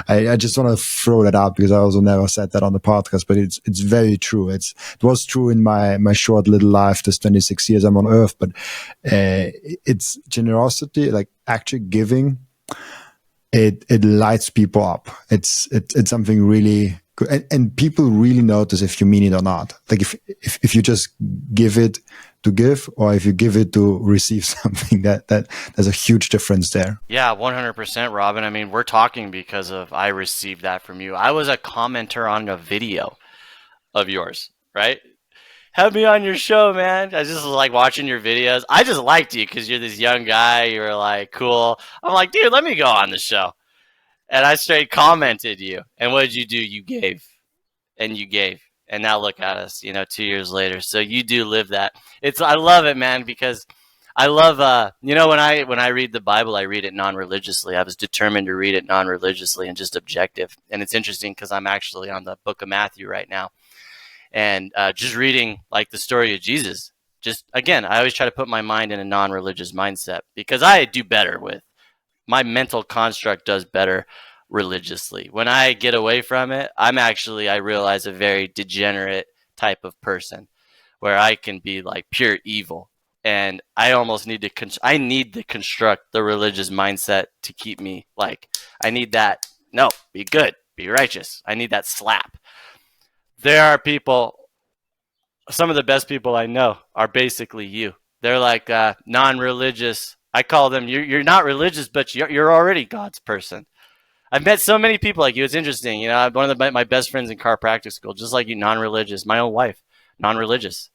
I just want to throw that out because I also never said that on the podcast, but it's very true. It was true in my short little life, this 26 years I'm on Earth. But it's generosity, like actually giving. It lights people up. It's something really good, and people really notice if you mean it or not. Like if you just give it to give, or if you give it to receive something, that there's a huge difference there. Yeah, 100%, Robin. I mean, we're talking because of I received that from you. I was a commenter on a video of yours, right? Have me on your show, man. I just was like watching your videos. I just liked you because you're this young guy. You were like cool. I'm like, dude, let me go on the show. And I straight commented you. And what did you do? You gave. And you gave. And now look at us, 2 years later. So you do live that. I love it, man, because I love when I read the Bible, I read it non-religiously. I was determined to read it non-religiously and just objective. And it's interesting because I'm actually on the book of Matthew right now. And just reading like the story of Jesus, just again, I always try to put my mind in a non-religious mindset because I do better with my mental construct does better religiously. When I get away from it, I realize a very degenerate type of person where I can be like pure evil. And I almost need to construct the religious mindset to keep me like, I need that. No, be good, be righteous. I need that slap. There are people, some of the best people I know are basically you. They're like non-religious. I call them, you're not religious, but you're already God's person. I've met so many people like you. It's interesting. One of my best friends in chiropractic school, just like you, non-religious. My own wife, non-religious.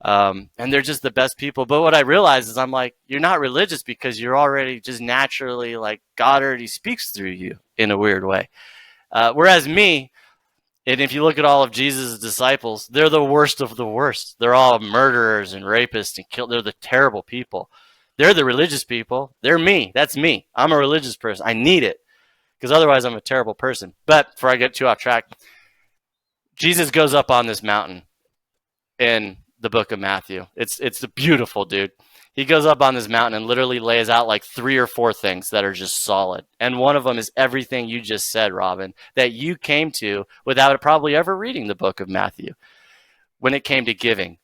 And they're just the best people. But what I realize is I'm like, you're not religious because you're already just naturally like God already speaks through you in a weird way. Whereas me, and if you look at all of Jesus' disciples, they're the worst of the worst. They're all murderers and rapists and they're the terrible people. They're the religious people. They're me. That's me. I'm a religious person. I need it because otherwise I'm a terrible person. But before I get too off track, Jesus goes up on this mountain in the book of Matthew. It's beautiful, dude. He goes up on this mountain and literally lays out like 3 or 4 things that are just solid. And one of them is everything you just said, Robin, that you came to without probably ever reading the book of Matthew. When it came to giving,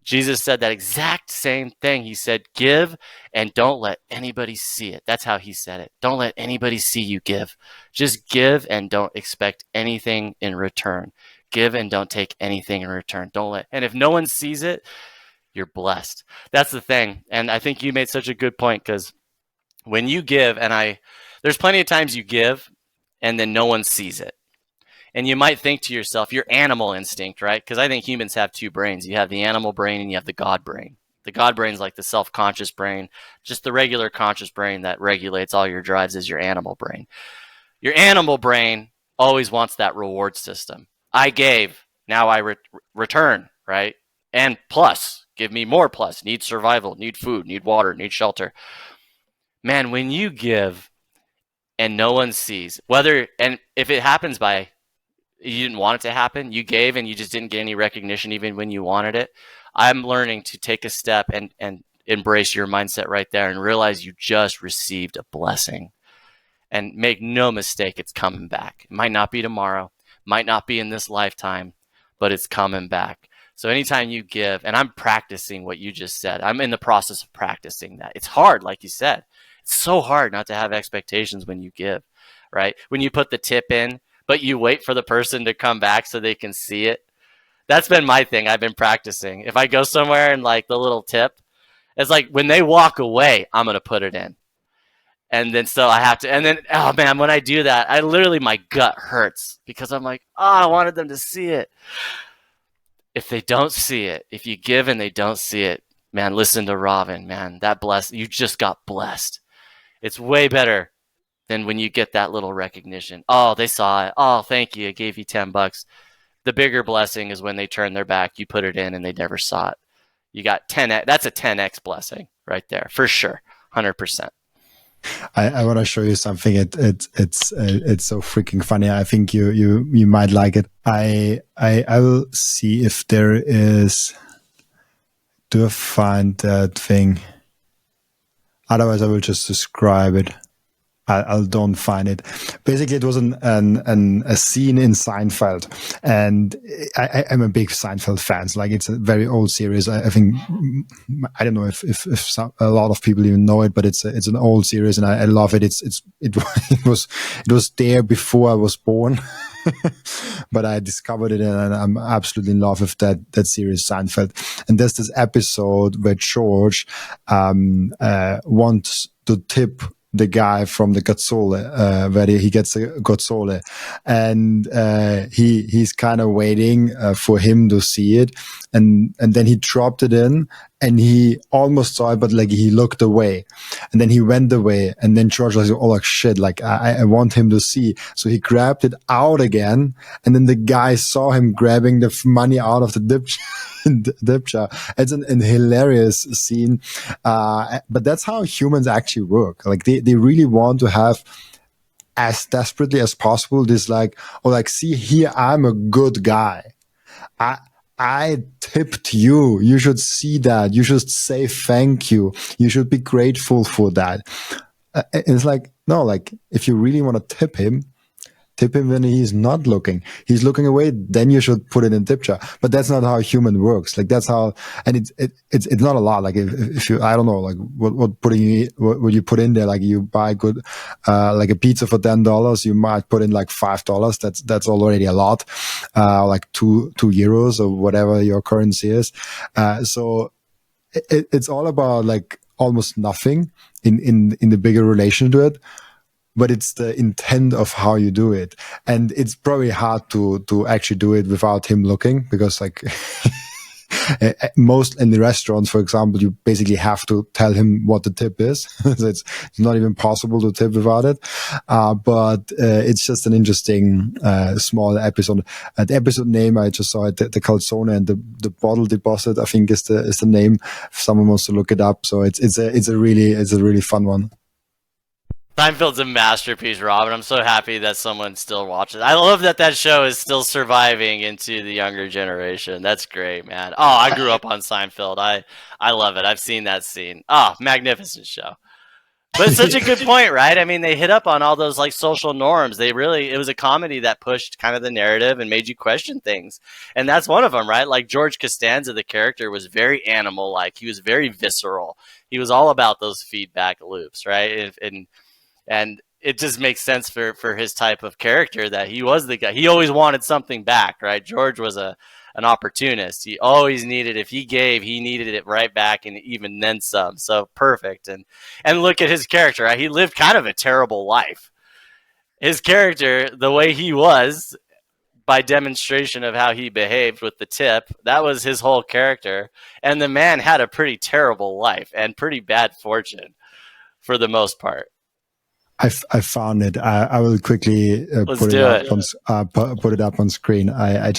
Jesus said that exact same thing. He said, give and don't let anybody see it. That's how he said it. Don't let anybody see you give. Just give and don't expect anything in return. Give and don't take anything in return. And if no one sees it, you're blessed. That's the thing. And I think you made such a good point because when you give, there's plenty of times you give and then no one sees it. And you might think to yourself, your animal instinct, right? Because I think humans have 2 brains. You have the animal brain and you have the God brain. The God brain is like the self-conscious brain. Just the regular conscious brain that regulates all your drives is your animal brain. Your animal brain always wants that reward system. I gave, now I return, right? And plus, give me more plus. Need survival, need food, need water, need shelter. Man, when you give and no one sees and if it happens by you didn't want it to happen, you gave and you just didn't get any recognition even when you wanted it. I'm learning to take a step and embrace your mindset right there and realize you just received a blessing. And make no mistake, it's coming back. It might not be tomorrow, might not be in this lifetime, but it's coming back. So anytime you give, and I'm practicing what you just said, I'm in the process of practicing that. It's hard, like you said. It's so hard not to have expectations when you give, right? When you put the tip in, but you wait for the person to come back so they can see it. That's been my thing. I've been practicing. If I go somewhere and like the little tip, it's like when they walk away, I'm going to put it in. And then so I have to, and then, oh man, when I do that, I literally, my gut hurts because I'm like, oh, I wanted them to see it. If they don't see it, if you give and they don't see it, man, listen to Robin, man, you just got blessed. It's way better than when you get that little recognition. Oh, they saw it. Oh, thank you. I gave you $10. The bigger blessing is when they turn their back, you put it in and they never saw it. You got 10x. That's a 10x blessing right there for sure. 100%. I want to show you something. It's so freaking funny. I think you might like it. I will see if there is. Do I find that thing? Otherwise, I will just describe it. I don't find it. Basically, it was a scene in Seinfeld, and I'm a big Seinfeld fan. Like, it's a very old series. I think I don't know if a lot of people even know it, but it's an old series, and I love it. It was there before I was born. But I discovered it and I'm absolutely in love with that series, Seinfeld. And there's this episode where George wants to tip the guy from the Gazzole, where he gets a Gazzole, and he's kind of waiting for him to see it, and then he dropped it in, and he almost saw it, but like he looked away, and then he went away, and then George was like, oh, like shit, like I want him to see, so he grabbed it out again, and then the guy saw him grabbing the money out of the dip jar. It's an hilarious scene, but that's how humans actually work. Like they really want to have as desperately as possible this like, oh, like, see here, I'm a good guy. I tipped you. You should see that. You should say thank you. You should be grateful for that. It's like, no, like if you really want to tip him when he's not looking. He's looking away, then you should put it in tip jar. But that's not how human works. Like that's how, and it's not a lot. Like if you, I don't know, like what you put in there, like you buy good, like a pizza for $10, you might put in like $5. That's already a lot. Like two euros or whatever your currency is. So it's all about like almost nothing in the bigger relation to it. But it's the intent of how you do it. And it's probably hard to actually do it without him looking, because like most in the restaurants, for example, you basically have to tell him what the tip is. So it's not even possible to tip without it. But it's just an interesting small episode. The episode name, I just saw it, the calzone and the bottle deposit, I think is the name. If someone wants to look it up. So it's a really fun one. Seinfeld's a masterpiece, Robin. I'm so happy that someone still watches. I love that show is still surviving into the younger generation. That's great, man. Oh, I grew up on Seinfeld. I love it. I've seen that scene. Oh, magnificent show. But it's such a good point, right? I mean, they hit up on all those like social norms. It was a comedy that pushed kind of the narrative and made you question things. And that's one of them, right? Like George Costanza, the character, was very animal-like. He was very visceral. He was all about those feedback loops, right? And it just makes sense for his type of character that he was the guy. He always wanted something back, right? George was an opportunist. He always needed, if he gave, he needed it right back and even then some. So perfect. And look at his character, right? He lived kind of a terrible life. His character, the way he was, by demonstration of how he behaved with the tip, that was his whole character. And the man had a pretty terrible life and pretty bad fortune for the most part. I found it. I will quickly put it up on screen. I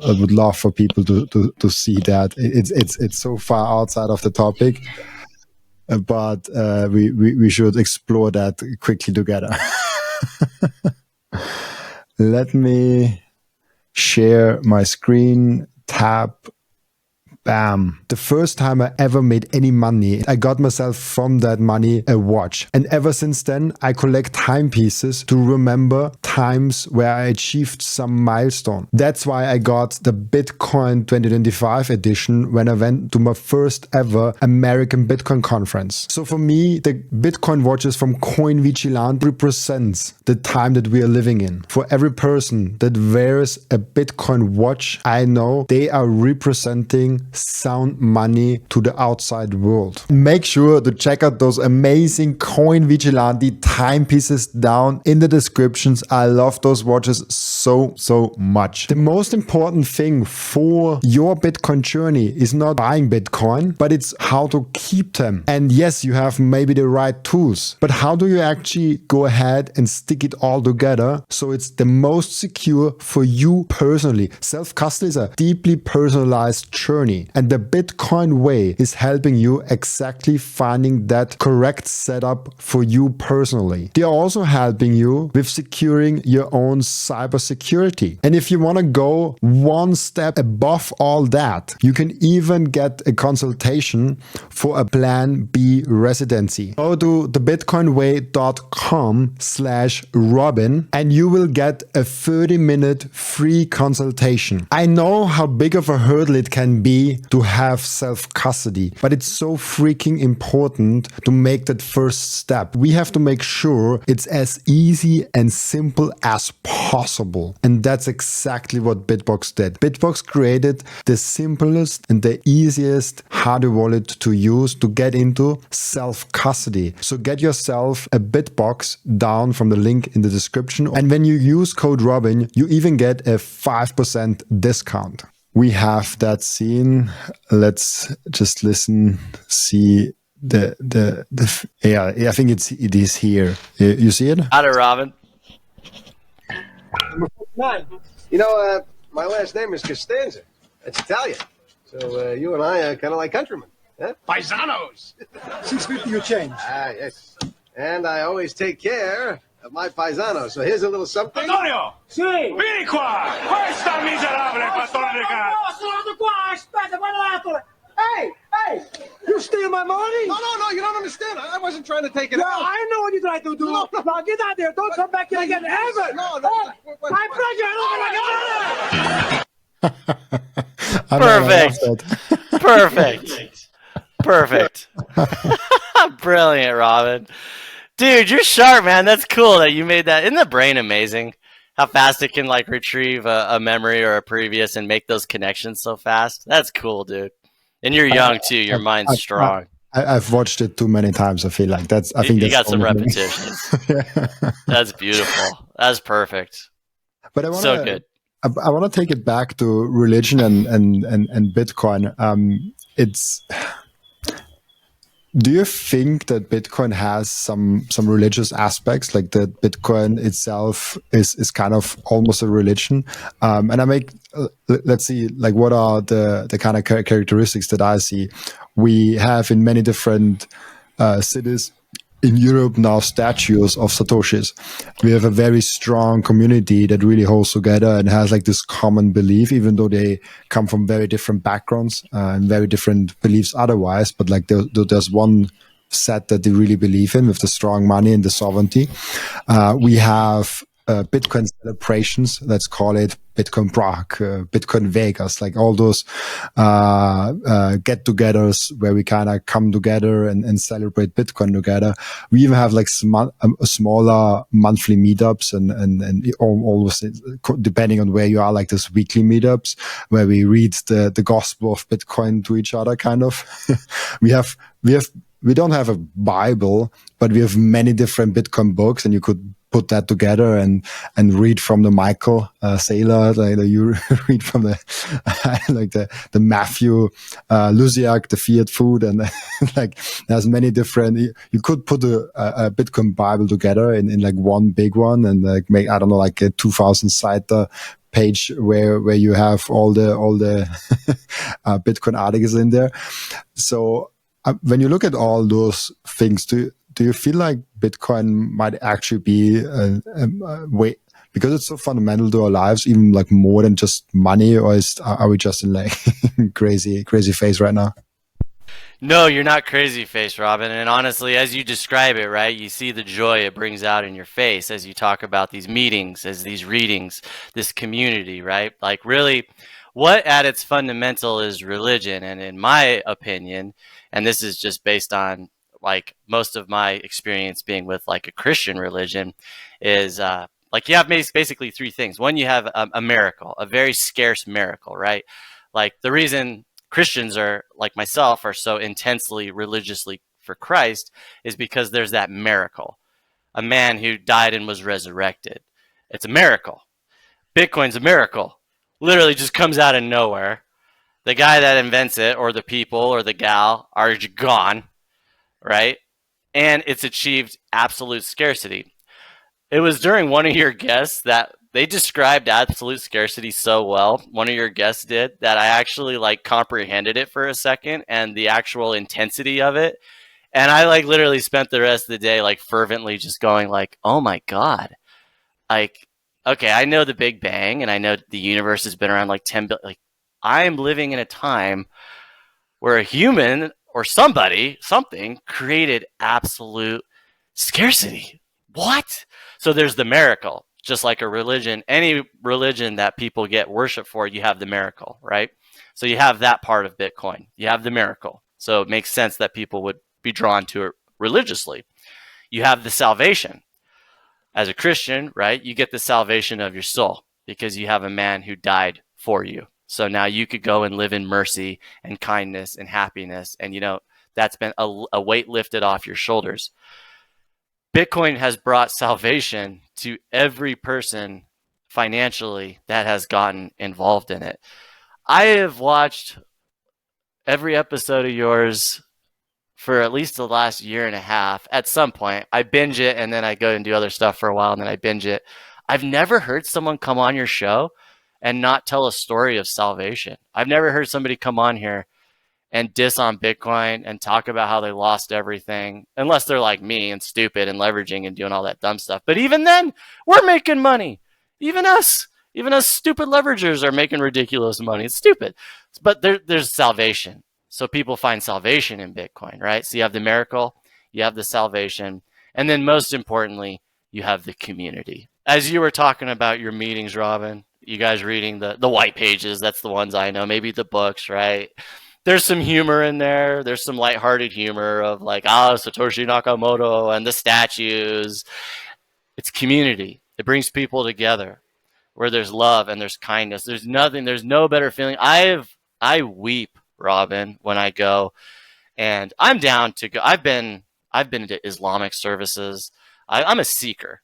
would love for people to see that. It's so far outside of the topic, but we should explore that quickly together. Let me share my screen, tap, bam. The first time I ever made any money, I got myself from that money a watch. And ever since then, I collect timepieces to remember times where I achieved some milestone. That's why I got the Bitcoin 2025 edition when I went to my first ever American Bitcoin conference. So for me, the Bitcoin watches from Coin Vigilante represents the time that we are living in. For every person that wears a Bitcoin watch, I know they are representing sound money to the outside world. Make sure to check out those amazing Coin Vigilante timepieces down in the descriptions. I love those watches so much. The most important thing for your Bitcoin journey is not buying Bitcoin, but it's how to keep them. And yes, you have maybe the right tools, but how do you actually go ahead and stick it all together so it's the most secure for you personally? Self-custody is a deeply personalized journey. And the Bitcoin way is helping you exactly finding that correct setup for you personally. They are also helping you with securing your own cybersecurity. And if you want to go one step above all that, you can even get a consultation for a Plan B residency. Go to thebitcoinway.com/Robin and you will get a 30-minute free consultation. I know how big of a hurdle it can be to have self-custody, but it's so freaking important to make that first step. We have to make sure it's as easy and simple as possible. And that's exactly what BitBox did. BitBox created the simplest and the easiest hardware wallet to use to get into self-custody. So get yourself a BitBox down from the link in the description. And when you use code Robin, you even get a 5% discount. We have that scene. Let's just listen, see I think it is here. You see it? Got it, Robin. You know, my last name is Costanza. That's Italian. So you and I are kind of like countrymen. Huh? Paisanos. 650 you change. Ah, yes. And I always take care of my paisanos. So here's a little something. Antonio! Sì! Vieni qua! Questa miserabile pattone di cazzo! No, sono qua! Aspetta, guardatelo! Hey! You steal my money? No, you don't understand. I wasn't trying to take it No, out. I know what you tried to do. No. Now get out there. Don't come back here again ever. No. My pleasure. Look at my Perfect. Brilliant, Robin. Dude, you're sharp, man. That's cool that you made that. Isn't the brain amazing? How fast it can like retrieve a memory or a previous and make those connections so fast. That's cool, dude. And you're young too. Your mind's strong. I've watched it too many times. I feel like I think you that's got some the only thing. repetitions. That's beautiful. That's perfect. But So good. I want to take it back to religion and Bitcoin. Do you think that Bitcoin has some religious aspects, like that Bitcoin itself is kind of almost a religion? And I make, let's see, like what are the kind of characteristics that I see? We have in many different cities in Europe now statues of Satoshis. We have a very strong community that really holds together and has like this common belief, even though they come from very different backgrounds and very different beliefs otherwise. But like there's one set that they really believe in with the strong money and the sovereignty. We have Bitcoin celebrations, let's call it Bitcoin Prague, Bitcoin Vegas, like all those get-togethers where we kind of come together and celebrate Bitcoin together. We even have like smaller monthly meetups and always, depending on where you are, like this weekly meetups where we read the gospel of Bitcoin to each other, kind of. We don't have a Bible, but we have many different Bitcoin books, and you could put that together and read from the Michael Seyr, like you read from the like the Matthew Lusiak, the Fiat Food, and like there's many different. You could put a Bitcoin Bible together in like one big one and like make, I don't know, like a 2,000 site page where you have all the Bitcoin articles in there. So when you look at all those things, do do you feel like Bitcoin might actually be a way, because it's so fundamental to our lives, even like more than just money, or are we just in like crazy phase right now? No, you're not crazy face, Robin. And honestly, as you describe it, right, you see the joy it brings out in your face as you talk about these meetings, as these readings, this community, right? Like, really, what at its fundamental is religion. And in my opinion, and this is just based on like most of my experience being with like a Christian religion, is like you have basically three things. One, you have a miracle, a very scarce miracle, right? Like the reason Christians are like myself are so intensely religiously for Christ is because there's that miracle. A man who died and was resurrected. It's a miracle. Bitcoin's a miracle. Literally just comes out of nowhere. The guy that invents it or the people or the gal are gone, right? And it's achieved absolute scarcity. It was during one of your guests that they described absolute scarcity so well. One of your guests did that I actually like comprehended it for a second and the actual intensity of it. And I like literally spent the rest of the day like fervently just going like, oh my God. Like, okay, I know the Big Bang and I know the universe has been around like 10 billion. Like, I'm living in a time where a human or something created absolute scarcity. What? So there's the miracle, just like a religion, any religion that people get worship for, you have the miracle, right? So you have that part of Bitcoin. You have the miracle. So it makes sense that people would be drawn to it religiously. You have the salvation. As a Christian, right, you get the salvation of your soul because you have a man who died for you. So now you could go and live in mercy and kindness and happiness. And, you know, that's been a weight lifted off your shoulders. Bitcoin has brought salvation to every person financially that has gotten involved in it. I have watched every episode of yours for at least the last year and a half. At some point, I binge it and then I go and do other stuff for a while and then I binge it. I've never heard someone come on your show and not tell a story of salvation. I've never heard somebody come on here and diss on Bitcoin and talk about how they lost everything, unless they're like me and stupid and leveraging and doing all that dumb stuff. But even then, we're making money. Even us stupid leveragers are making ridiculous money. It's stupid. But there's salvation. So people find salvation in Bitcoin, right? So you have the miracle, you have the salvation, and then most importantly, you have the community. As you were talking about your meetings, Robin, you guys reading the white pages, that's the ones I know, maybe the books, right? There's some humor in there. There's some lighthearted humor of like, Satoshi Nakamoto and the statues. It's community. It brings people together where there's love and there's kindness. There's no better feeling. I weep, Robin, when I go, and I'm down to go. I've been to Islamic services. I'm a seeker.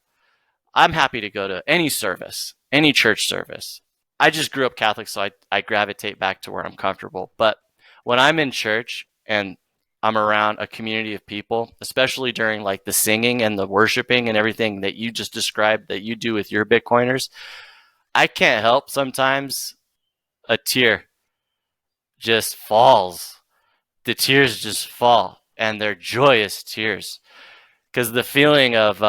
I'm happy to go to any service, any church service. I just grew up Catholic, so I gravitate back to where I'm comfortable. But when I'm in church and I'm around a community of people, especially during like the singing and the worshiping and everything that you just described that you do with your Bitcoiners, I can't help sometimes a tear just falls. The tears just fall, and they're joyous tears because the feeling of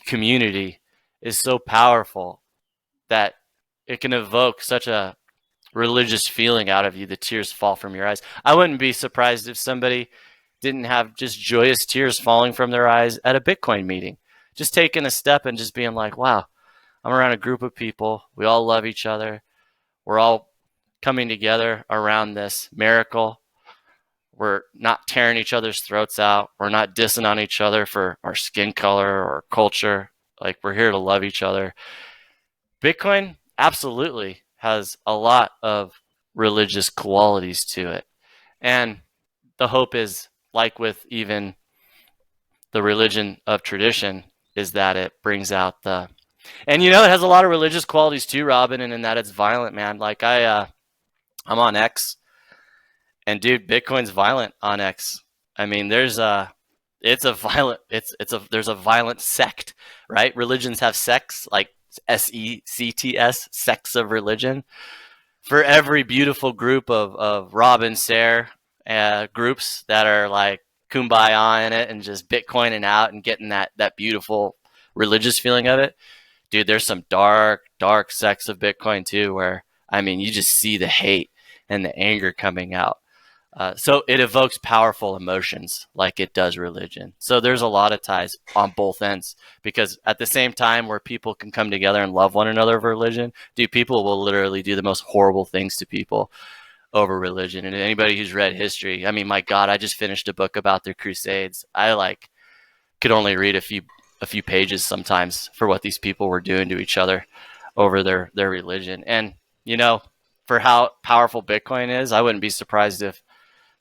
community is so powerful that it can evoke such a religious feeling out of you. The tears fall from your eyes. I wouldn't be surprised if somebody didn't have just joyous tears falling from their eyes at a Bitcoin meeting, just taking a step and just being like, wow, I'm around a group of people. We all love each other. We're all coming together around this miracle. We're not tearing each other's throats out. We're not dissing on each other for our skin color or culture. Like, we're here to love each other. Bitcoin absolutely has a lot of religious qualities to it. And the hope is, like with even the religion of tradition, is that it brings out the, and you know, it has a lot of religious qualities too, Robin, and in that it's violent, man. Like I'm on X, and dude, Bitcoin's violent on X. I mean, there's a violent sect, right? Religions have sects, like SECTS, sects of religion. For every beautiful group of Robin Seyr groups that are like kumbaya in it and just Bitcoining out and getting that beautiful religious feeling of it. Dude, there's some dark sects of Bitcoin too, where I mean, you just see the hate and the anger coming out. So it evokes powerful emotions like it does religion. So there's a lot of ties on both ends, because at the same time where people can come together and love one another over religion, dude, people will literally do the most horrible things to people over religion. And anybody who's read history, I mean, my God, I just finished a book about the Crusades. I could only read a few pages sometimes for what these people were doing to each other over their religion. And for how powerful Bitcoin is, I wouldn't be surprised if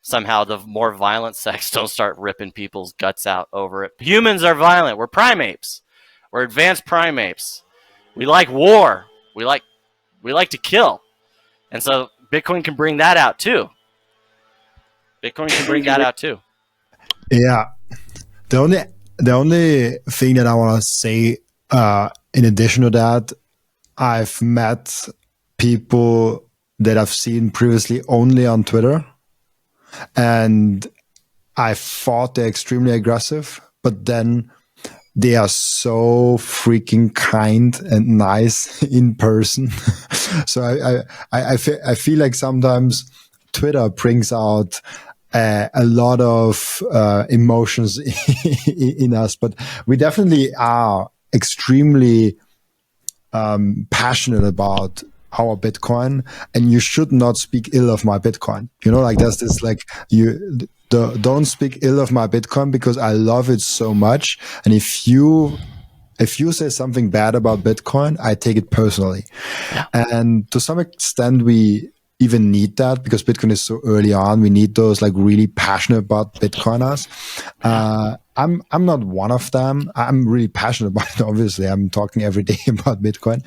somehow the more violent sects don't start ripping people's guts out over it. Humans are violent. We're primates. We're advanced primates. We like war. We like to kill. And so Bitcoin can bring that out too. Yeah. The only thing that I want to say, in addition to that, I've met people that I've seen previously only on Twitter, and I thought they're extremely aggressive, but then they are so freaking kind and nice in person. So I feel like sometimes Twitter brings out a lot of emotions in us, but we definitely are extremely passionate about our Bitcoin, and you should not speak ill of my Bitcoin. Like there's this don't speak ill of my Bitcoin because I love it so much. And if you say something bad about Bitcoin, I take it personally. Yeah. And to some extent, we even need that because Bitcoin is so early on. We need those really passionate about Bitcoiners. I'm not one of them. I'm really passionate about it. Obviously, I'm talking every day about Bitcoin.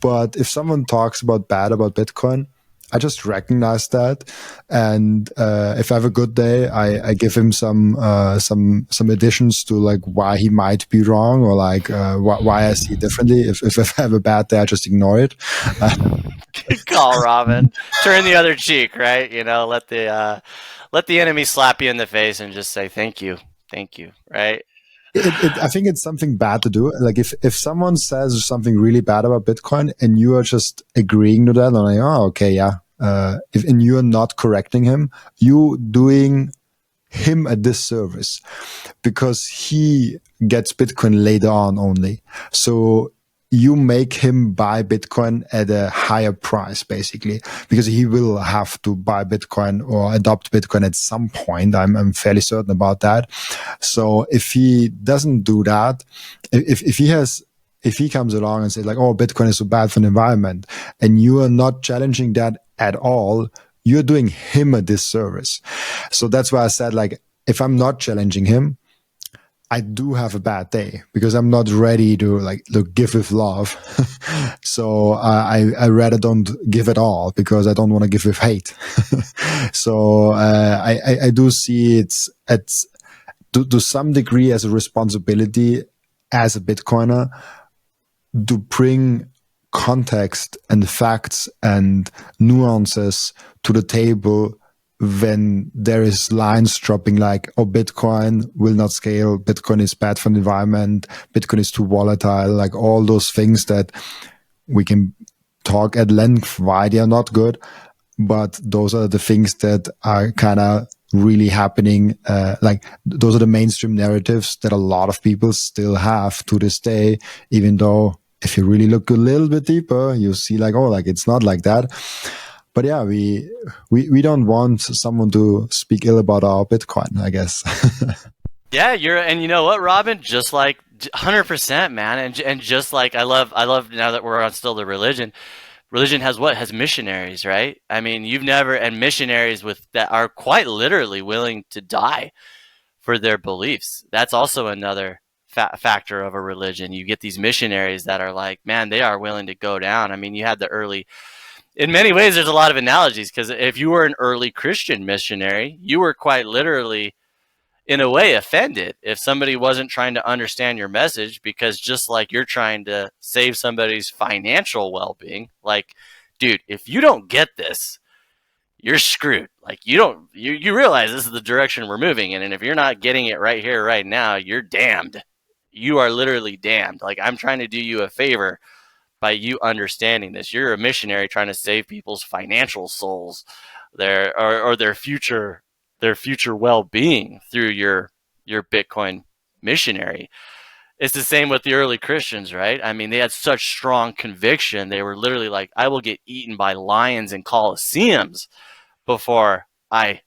But if someone talks bad about Bitcoin, I just recognize that, and if I have a good day, I give him some additions to why he might be wrong, or why I see it differently. If I have a bad day, I just ignore it. Good call, Robin. Turn the other cheek, right? Let the enemy slap you in the face and just say thank you, right? I think it's something bad to do. Like if someone says something really bad about Bitcoin and you are just agreeing to that, and oh, okay, yeah. And you are not correcting him, you doing him a disservice, because he gets Bitcoin later on only. So you make him buy Bitcoin at a higher price, basically, because he will have to buy Bitcoin or adopt Bitcoin at some point. I'm fairly certain about that. So if he doesn't do that, if he comes along and says oh, Bitcoin is so bad for the environment, and you are not challenging that at all, you're doing him a disservice. So that's why I said, if I'm not challenging him, I do have a bad day because I'm not ready to give with love. So I rather don't give at all because I don't want to give with hate. So I do see it's to some degree as a responsibility as a Bitcoiner to bring context and facts and nuances to the table when there is lines dropping oh, Bitcoin will not scale, Bitcoin is bad for the environment, Bitcoin is too volatile, all those things that we can talk at length why they are not good. But those are the things that are kind of really happening. Those are the mainstream narratives that a lot of people still have to this day, even though if you really look a little bit deeper, you see it's not like that. But yeah, we don't want someone to speak ill about our Bitcoin, I guess. Yeah, and you know what, Robin? Just 100%, man. And just I love now that we're on still the religion. Religion has missionaries, right? I mean, and missionaries that are quite literally willing to die for their beliefs. That's also another factor of a religion. You get these missionaries that are man, they are willing to go down. I mean, you had the early, in many ways, there's a lot of analogies, because if you were an early Christian missionary, you were quite literally, in a way, offended if somebody wasn't trying to understand your message, because just like you're trying to save somebody's financial well-being, dude, if you don't get this, you're screwed. Like you realize this is the direction we're moving in, and if you're not getting it right here, right now, you're damned. You are literally damned. Like, I'm trying to do you a favor by you understanding this. You're a missionary trying to save people's financial souls, or their future well-being through your Bitcoin missionary. It's the same with the early Christians, right? I mean, they had such strong conviction. They were literally like, I will get eaten by lions in coliseums before I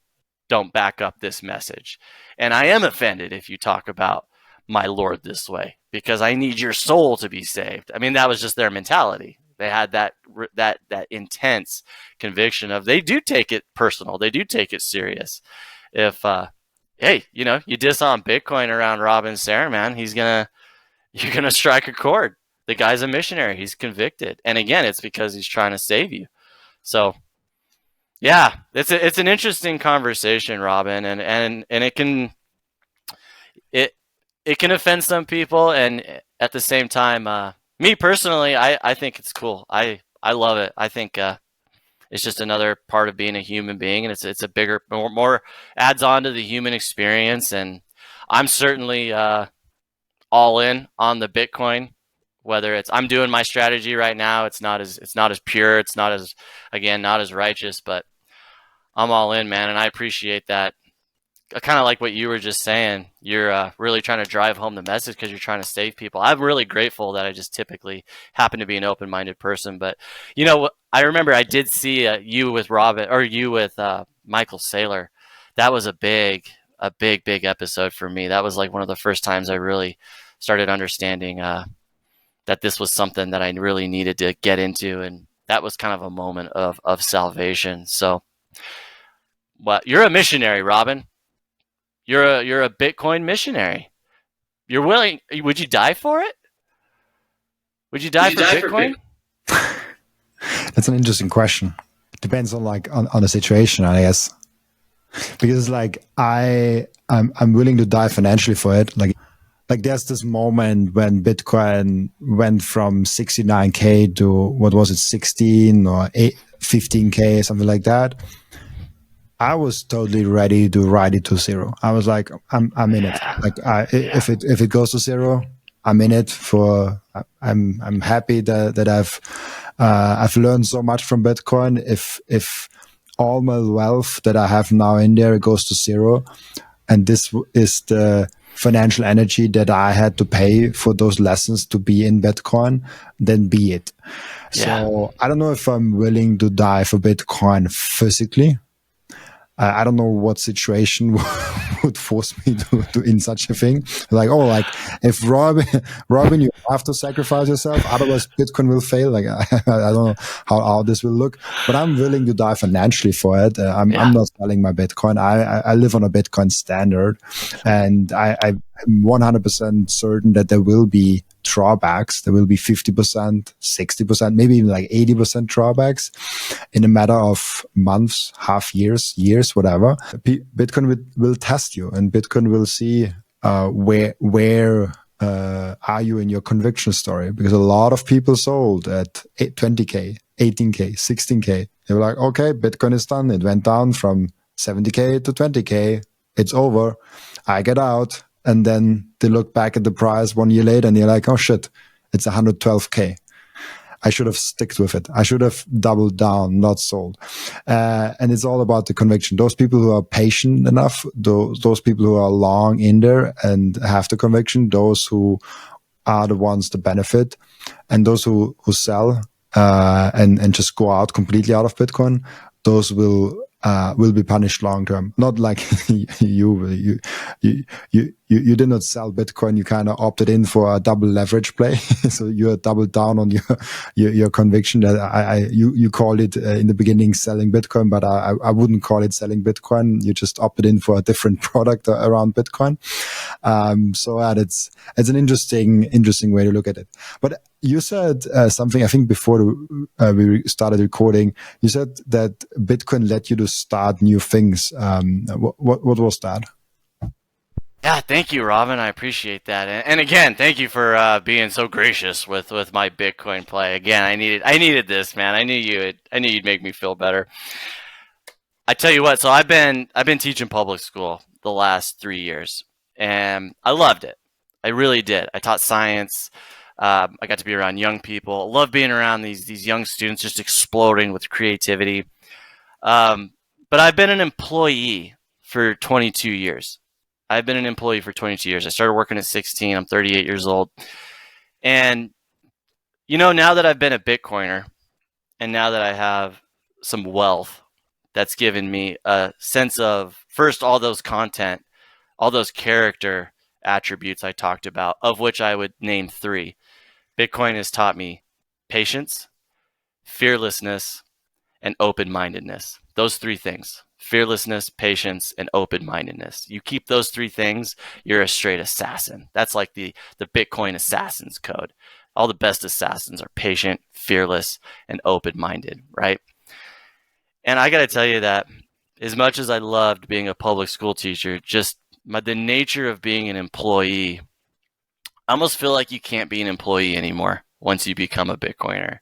don't back up this message. And I am offended if you talk about my Lord this way, because I need your soul to be saved. I mean, that was just their mentality. They had that intense conviction of, they do take it personal. They do take it serious. If, hey, you diss on Bitcoin around Robin Seyr, man, you're going to strike a chord. The guy's a missionary. He's convicted. And again, it's because he's trying to save you. So, yeah, it's an interesting conversation, Robin, and it can offend some people, and at the same time, me personally, I think it's cool. I love it. I think it's just another part of being a human being, and it's a bigger, more adds on to the human experience. And I'm certainly all in on the Bitcoin. Whether I'm doing my strategy right now, it's not as pure, it's not as righteous, but I'm all in, man, and I appreciate that. Kind of like what you were just saying, you're really trying to drive home the message because you're trying to save people. I'm really grateful that I just typically happen to be an open-minded person. But I remember I did see you with Robin, or you with Michael Saylor. That was a big episode for me. That was like one of the first times I really started understanding that this was something that I really needed to get into, and that was kind of a moment of salvation. So, but you're a missionary, Robin. You're a Bitcoin missionary. You're willing. Would you die for it? Would you die for Bitcoin? That's an interesting question. Depends on on the situation, I guess. Because I'm willing to die financially for it. Like there's this moment when Bitcoin went from 69K to, what was it, 16 or 15K, something like that. I was totally ready to ride it to zero. I was like, I'm in it. If it goes to zero, I'm in it. I'm happy that I've learned so much from Bitcoin. If all my wealth that I have now in there goes to zero, and this is the financial energy that I had to pay for those lessons to be in Bitcoin, then be it. Yeah. So I don't know if I'm willing to die for Bitcoin physically. I don't know what situation would force me to in such a thing. If Robin, you have to sacrifice yourself, otherwise Bitcoin will fail. I don't know how this will look, but I'm willing to die financially for it. I'm not selling my Bitcoin. I live on a Bitcoin standard, and I'm 100% certain that there will be drawbacks. There will be 50%, 60%, maybe even 80% drawbacks in a matter of months, half years, whatever. Bitcoin will test you, and Bitcoin will see where are you in your conviction story, because a lot of people sold at 20K, 18K, 16K. They were like, okay, Bitcoin is done. It went down from 70K to 20K. It's over. I get out. And then they look back at the price 1 year later and they're like, oh shit, it's 112K. I should have sticked with it. I should have doubled down, not sold. And it's all about the conviction. Those people who are patient enough, those people who are long in there and have the conviction, those who are the ones to benefit, and those who sell and just go out completely out of Bitcoin, those will be punished long term. Not like you did not sell Bitcoin. You kind of opted in for a double leverage play. So you doubled down on your conviction that you call it in the beginning selling Bitcoin, but I wouldn't call it selling Bitcoin. You just opted in for a different product around Bitcoin. It's an interesting way to look at it. But you said something, I think before we started recording, you said that Bitcoin let you to start new things. What was that? Yeah, thank you, Robin. I appreciate that. And again, thank you for being so gracious with my Bitcoin play. Again, I needed this, man. I knew you'd make me feel better. I tell you what, so I've been teaching public school the last 3 years, and I loved it. I really did. I taught science. I got to be around young people. I love being around these young students just exploding with creativity. Um, but I've been an employee for 22 years. I've been an employee for 22 years. I started working at 16. I'm 38 years old. And, now that I've been a Bitcoiner and now that I have some wealth, that's given me a sense of, first, all those character attributes I talked about, of which I would name 3. Bitcoin has taught me patience, fearlessness, and open-mindedness. Those 3 things: fearlessness, patience, and open-mindedness. You keep those 3 things, you're a straight assassin. That's like the Bitcoin assassin's code. All the best assassins are patient, fearless, and open-minded, right? And I got to tell you that as much as I loved being a public school teacher, just the nature of being an employee, I almost feel like you can't be an employee anymore once you become a Bitcoiner.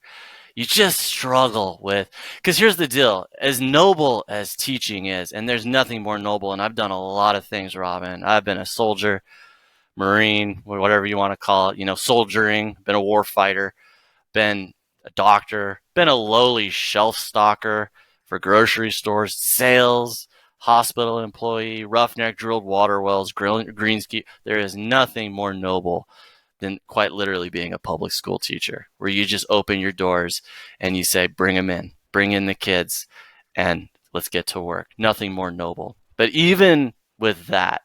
You just struggle with, because here's the deal, as noble as teaching is, and there's nothing more noble, and I've done a lot of things, Robin. I've been a soldier, Marine, whatever you want to call it, soldiering, been a war fighter, been a doctor, been a lowly shelf stalker for grocery stores, sales, hospital employee, roughneck, drilled water wells, greenskeep. There is nothing more noble than quite literally being a public school teacher, where you just open your doors and you say, bring them in, bring in the kids, and let's get to work. Nothing more noble. But even with that,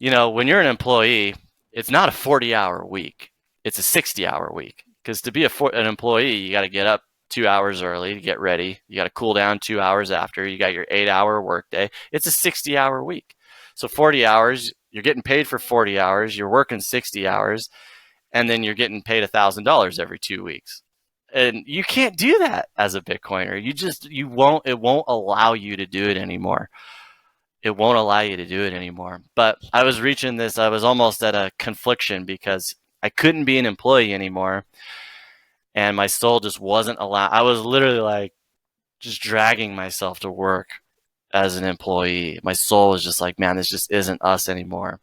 when you're an employee, it's not a 40-hour week. It's a 60-hour week. Because to be an employee, you got to get up 2 hours early to get ready. You got to cool down 2 hours after. You got your 8-hour workday. It's a 60-hour week. So 40 hours, you're getting paid for 40 hours. You're working 60 hours, and then you're getting paid $1,000 every 2 weeks. And you can't do that as a Bitcoiner. It won't allow you to do it anymore. It won't allow you to do it anymore. But I was almost at a confliction because I couldn't be an employee anymore. And my soul just wasn't allowed. I was literally like just dragging myself to work as an employee. My soul was just like, man, this just isn't us anymore.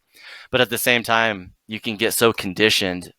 But at the same time, you can get so conditioned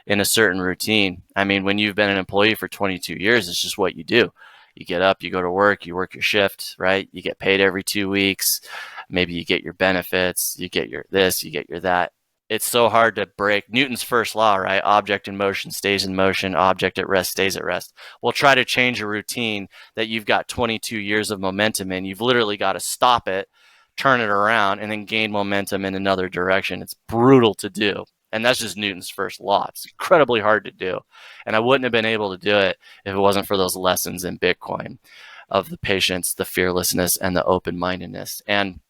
in a certain routine. I mean, when you've been an employee for 22 years, it's just what you do. You get up, you go to work, you work your shift, right? You get paid every 2 weeks. Maybe you get your benefits, you get your this, you get your that. It's so hard to break Newton's first law, right? Object in motion stays in motion, object at rest stays at rest. We'll try to change a routine that you've got 22 years of momentum in. You've literally got to stop it, turn it around, and then gain momentum in another direction. It's brutal to do. And that's just Newton's first law. It's incredibly hard to do. And I wouldn't have been able to do it if it wasn't for those lessons in Bitcoin of the patience, the fearlessness, and the open-mindedness. And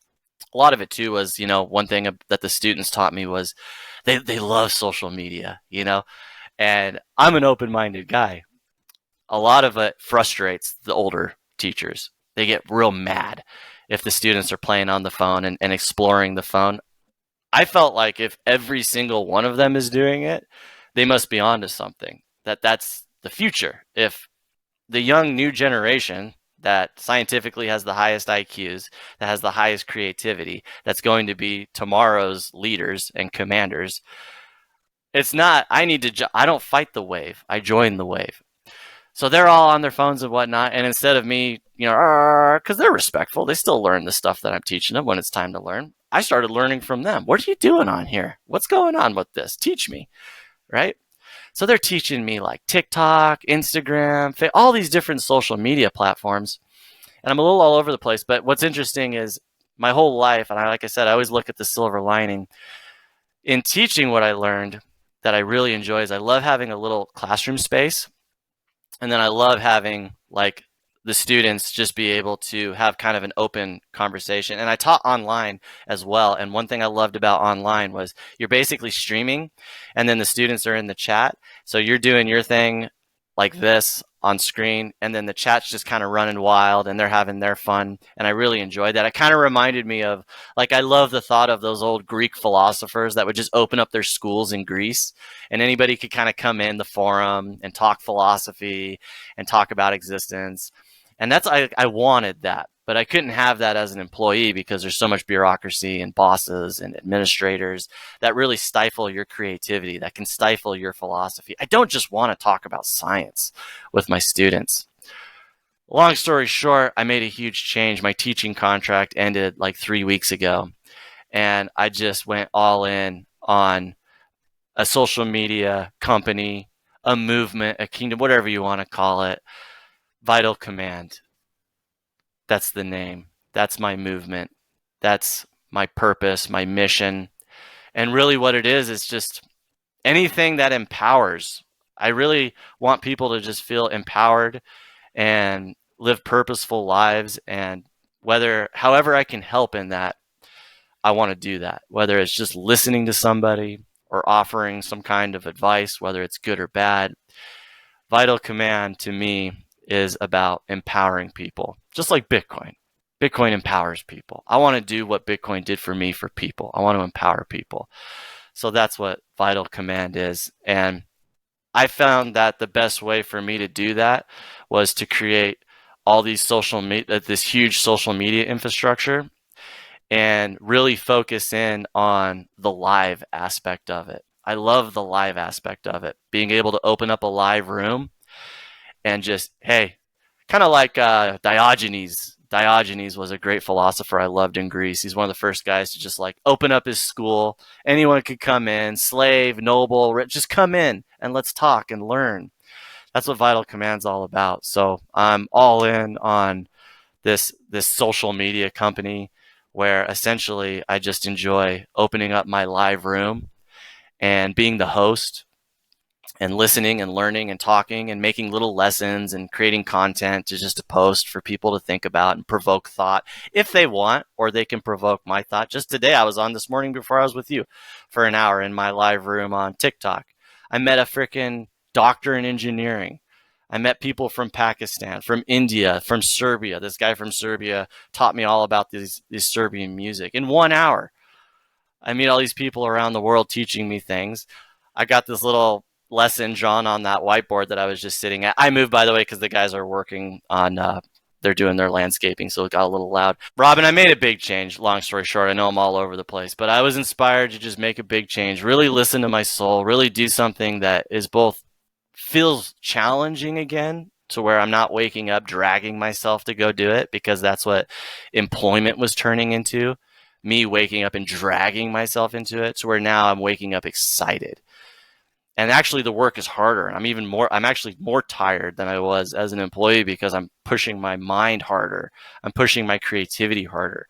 a lot of it too was, one thing that the students taught me was they love social media, and I'm an open-minded guy. A lot of it frustrates the older teachers. They get real mad if the students are playing on the phone and exploring the phone. I felt like if every single one of them is doing it, they must be onto something. That's the future. If the young new generation that scientifically has the highest IQs, that has the highest creativity, that's going to be tomorrow's leaders and commanders, it's not, I don't fight the wave, I join the wave. So they're all on their phones and whatnot, and instead of me, because they're respectful, they still learn the stuff that I'm teaching them when it's time to learn. I started learning from them. What are you doing on here? What's going on with this? Teach me, right? So they're teaching me like TikTok, Instagram, all these different social media platforms. And I'm a little all over the place. But what's interesting is my whole life, and like I said, I always look at the silver lining. In teaching, what I learned that I really enjoy is I love having a little classroom space. And then I love having like the students just be able to have kind of an open conversation. And I taught online as well. And one thing I loved about online was you're basically streaming and then the students are in the chat. So you're doing your thing like this on screen and then the chat's just kind of running wild and they're having their fun. And I really enjoyed that. It kind of reminded me of, like, I love the thought of those old Greek philosophers that would just open up their schools in Greece and anybody could kind of come in the forum and talk philosophy and talk about existence. And I wanted that. But I couldn't have that as an employee because there's so much bureaucracy and bosses and administrators that really stifle your creativity, that can stifle your philosophy. I don't just want to talk about science with my students. Long story short, I made a huge change. My teaching contract ended like 3 weeks ago, and I just went all in on a social media company, a movement, a kingdom, whatever you want to call it. Vital Command. That's the name. That's my movement. That's my purpose, my mission. And really what it is just anything that empowers. I really want people to just feel empowered and live purposeful lives. And however I can help in that, I want to do that. Whether it's just listening to somebody or offering some kind of advice, whether it's good or bad. Vital Command to me is about empowering people, just like Bitcoin. Bitcoin empowers people. I want to do what Bitcoin did for me for people. I want to empower people. So that's what Vital Command is. And I found that the best way for me to do that was to create all these this huge social media infrastructure and really focus in on the live aspect of it. I love the live aspect of it. Being able to open up a live room and just, hey, kind of like Diogenes. Diogenes was a great philosopher I loved in Greece. He's one of the first guys to just like open up his school. Anyone could come in, slave, noble, just come in and let's talk and learn. That's what Vital Command's all about. So I'm all in on this social media company where essentially I just enjoy opening up my live room and being the host and listening and learning and talking and making little lessons and creating content to post for people to think about and provoke thought if they want, or they can provoke my thought. Just today, I was on this morning before I was with you for an hour in my live room on TikTok. I met a freaking doctor in engineering. I met people from Pakistan, from India, from Serbia. This guy from Serbia taught me all about this Serbian music in 1 hour. I meet all these people around the world teaching me things. I got this little lesson drawn on that whiteboard that I was just sitting at. I moved, by the way, because the guys are working on, they're doing their landscaping, so it got a little loud. Robin, I made a big change. Long story short, I know I'm all over the place, but I was inspired to just make a big change, really listen to my soul, really do something that is both feels challenging again, to where I'm not waking up dragging myself to go do it, because that's what employment was turning into, me waking up and dragging myself into it, to where now I'm waking up excited. And actually the work is harder. I'm actually more tired than I was as an employee because I'm pushing my mind harder. I'm pushing my creativity harder.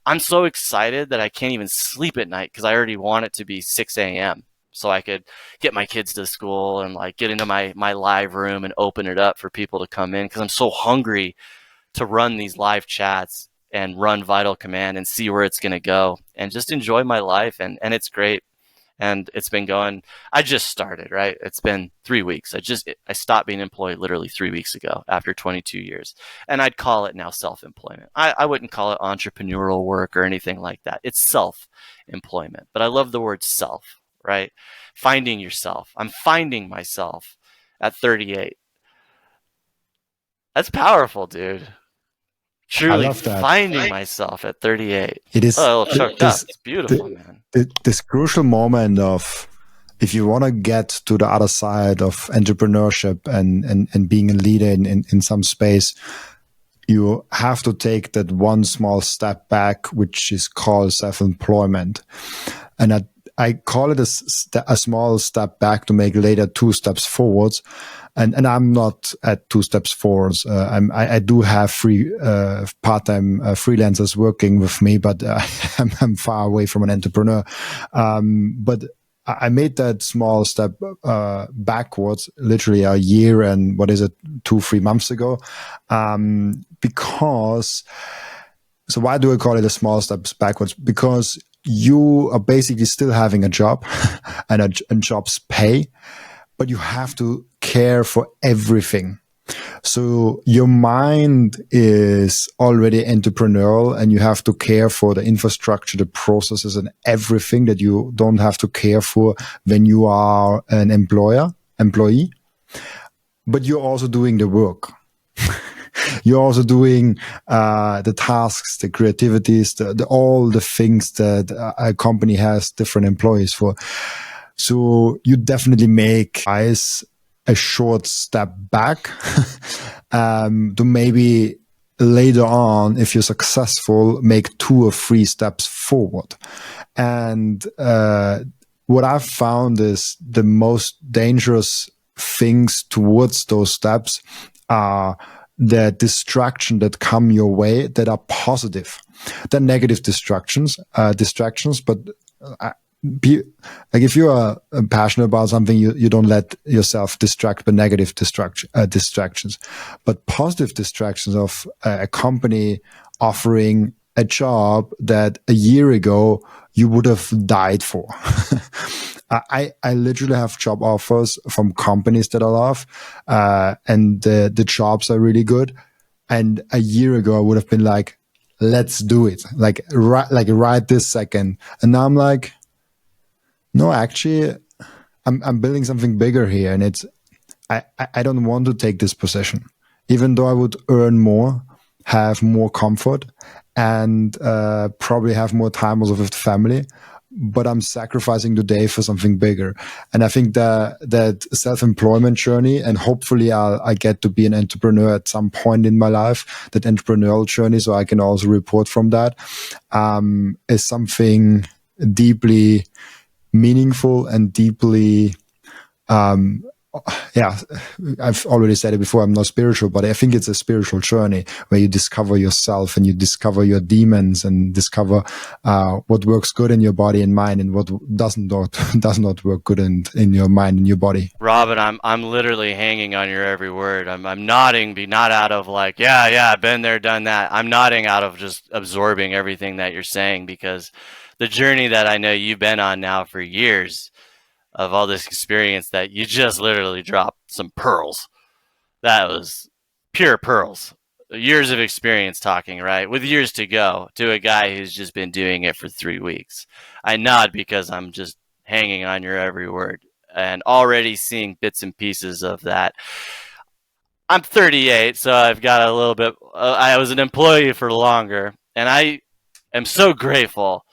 I'm so excited that I can't even sleep at night because I already want it to be 6 a.m. so I could get my kids to school and like get into my live room and open it up for people to come in, because I'm so hungry to run these live chats and run Vital Command and see where it's going to go and just enjoy my life. And it's great. And it's been going, I just started, right? It's been 3 weeks. I stopped being employed literally 3 weeks ago after 22 years. And I'd call it now self-employment. I wouldn't call it entrepreneurial work or anything like that. It's self-employment. But I love the word self, right? Finding yourself. I'm finding myself at 38. That's powerful, dude. Truly finding myself at 38. It is it's beautiful, man. This crucial moment of, if you want to get to the other side of entrepreneurship and being a leader in some space, you have to take that one small step back, which is called self-employment. And I call it a small step back to make later 2 steps forwards. And I'm not at 2 steps forwards. I do have part-time freelancers working with me, but I'm far away from an entrepreneur. But I made that small step backwards, literally a year and 2-3 months ago, because. So why do I call it a small steps backwards? Because you are basically still having a job and jobs pay, but you have to care for everything. So your mind is already entrepreneurial and you have to care for the infrastructure, the processes and everything that you don't have to care for when you are an employee, but you're also doing the work. You're also doing the tasks, the creativities, the all the things that a company has different employees for. So you definitely make guys a short step back to maybe later on, if you're successful, make 2 or 3 steps forward. And what I've found is the most dangerous things towards those steps are the distraction that come your way that are positive. They're negative distractions, but like if you are passionate about something, you don't let yourself distract by negative distractions, but positive distractions of a company offering a job that a year ago you would have died for. I literally have job offers from companies that I love, and the jobs are really good. And a year ago I would have been like, let's do it. Like right this second. And now I'm like, no, actually, I'm building something bigger here, and I don't want to take this position, even though I would earn more, have more comfort, and probably have more time also with the family. But I'm sacrificing today for something bigger, and I think that self-employment journey, and hopefully I get to be an entrepreneur at some point in my life. That entrepreneurial journey, so I can also report from that, is something deeply meaningful and deeply I've already said it before, I'm not spiritual, but I think it's a spiritual journey where you discover yourself and you discover your demons and discover what works good in your body and mind and what does not work good in your mind and your body. Robin, I'm literally hanging on your every word. I'm nodding, not out of like, yeah, been there, done that. I'm nodding out of just absorbing everything that you're saying, because the journey that I know you've been on now for years of all this experience, that you just literally dropped some pearls. That was pure pearls. Years of experience talking, right? With years to go, to a guy who's just been doing it for 3 weeks. I nod because I'm just hanging on your every word and already seeing bits and pieces of that. I'm 38, so I've got a little bit. I was an employee for longer, and I am so grateful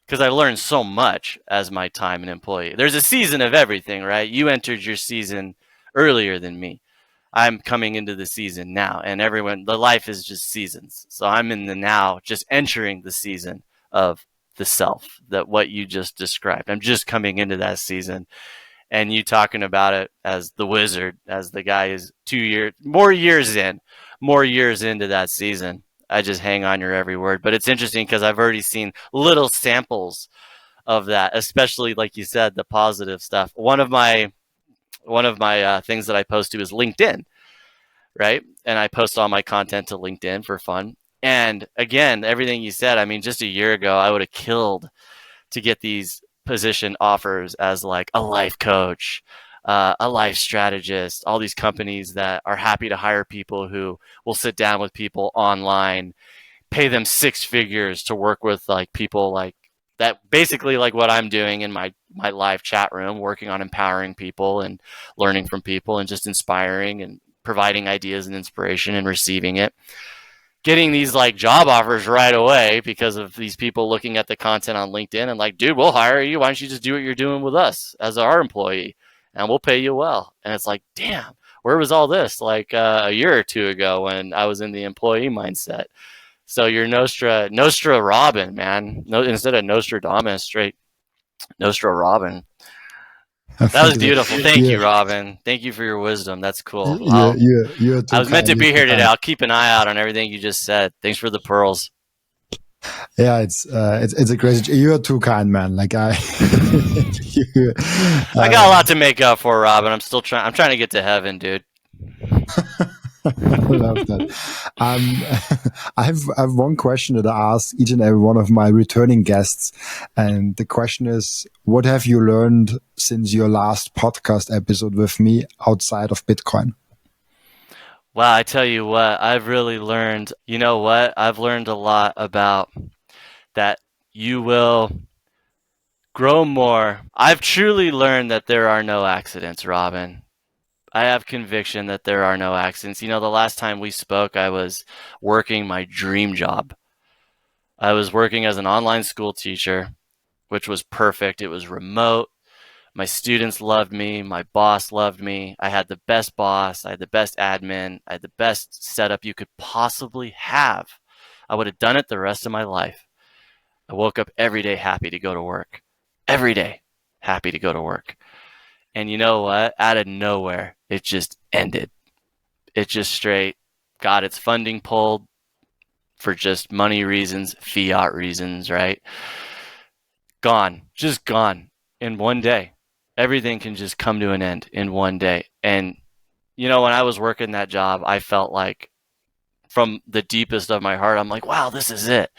because I learned so much as my time an employee. There's a season of everything, right? You entered your season earlier than me. I'm coming into the season now, and the life is just seasons. So I'm in the now, just entering the season of the self, that what you just described. I'm just coming into that season, and you talking about it as the wizard, as the guy is more years into that season. I just hang on your every word. But it's interesting because I've already seen little samples of that, especially like you said, the positive stuff. One of my things that I post to is LinkedIn, right? And I post all my content to LinkedIn for fun. And again, everything you said, I mean, just a year ago, I would have killed to get these position offers as like a life coach, a life strategist, all these companies that are happy to hire people who will sit down with people online, pay them 6 figures to work with like people like that, basically like what I'm doing in my live chat room, working on empowering people and learning from people and just inspiring and providing ideas and inspiration and receiving it. Getting these like job offers right away because of these people looking at the content on LinkedIn and like, dude, we'll hire you. Why don't you just do what you're doing with us as our employee, and we'll pay you well. And it's like, damn, where was all this like a year or two ago when I was in the employee mindset? So you're Nostra Robin, man. No, instead of Nostradamus, straight Nostra Robin. That was beautiful. Thank you, Robin. Thank you for your wisdom. That's cool. You're I was meant to be here today. I'll keep an eye out on everything you just said. Thanks for the pearls. Yeah, it's a crazy. You are too kind, man. Like I got a lot to make up for, Robin. I'm trying to get to heaven, dude. I love that. I have one question that I ask each and every one of my returning guests, and the question is, what have you learned since your last podcast episode with me outside of Bitcoin? Well, I tell you what, I've really learned. You know what? I've learned a lot about that. You will grow more. I've truly learned that there are no accidents, Robin. I have conviction that there are no accidents. The last time we spoke, I was working my dream job. I was working as an online school teacher, which was perfect. It was remote. My students loved me. My boss loved me. I had the best boss. I had the best admin. I had the best setup you could possibly have. I would have done it the rest of my life. I woke up every day happy to go to work. Every day happy to go to work. And you know what? Out of nowhere, it just ended. It just straight got its funding pulled for just money reasons, fiat reasons, right? Gone, just gone in one day. Everything can just come to an end in one day. And, when I was working that job, I felt like from the deepest of my heart, I'm like, wow, this is it.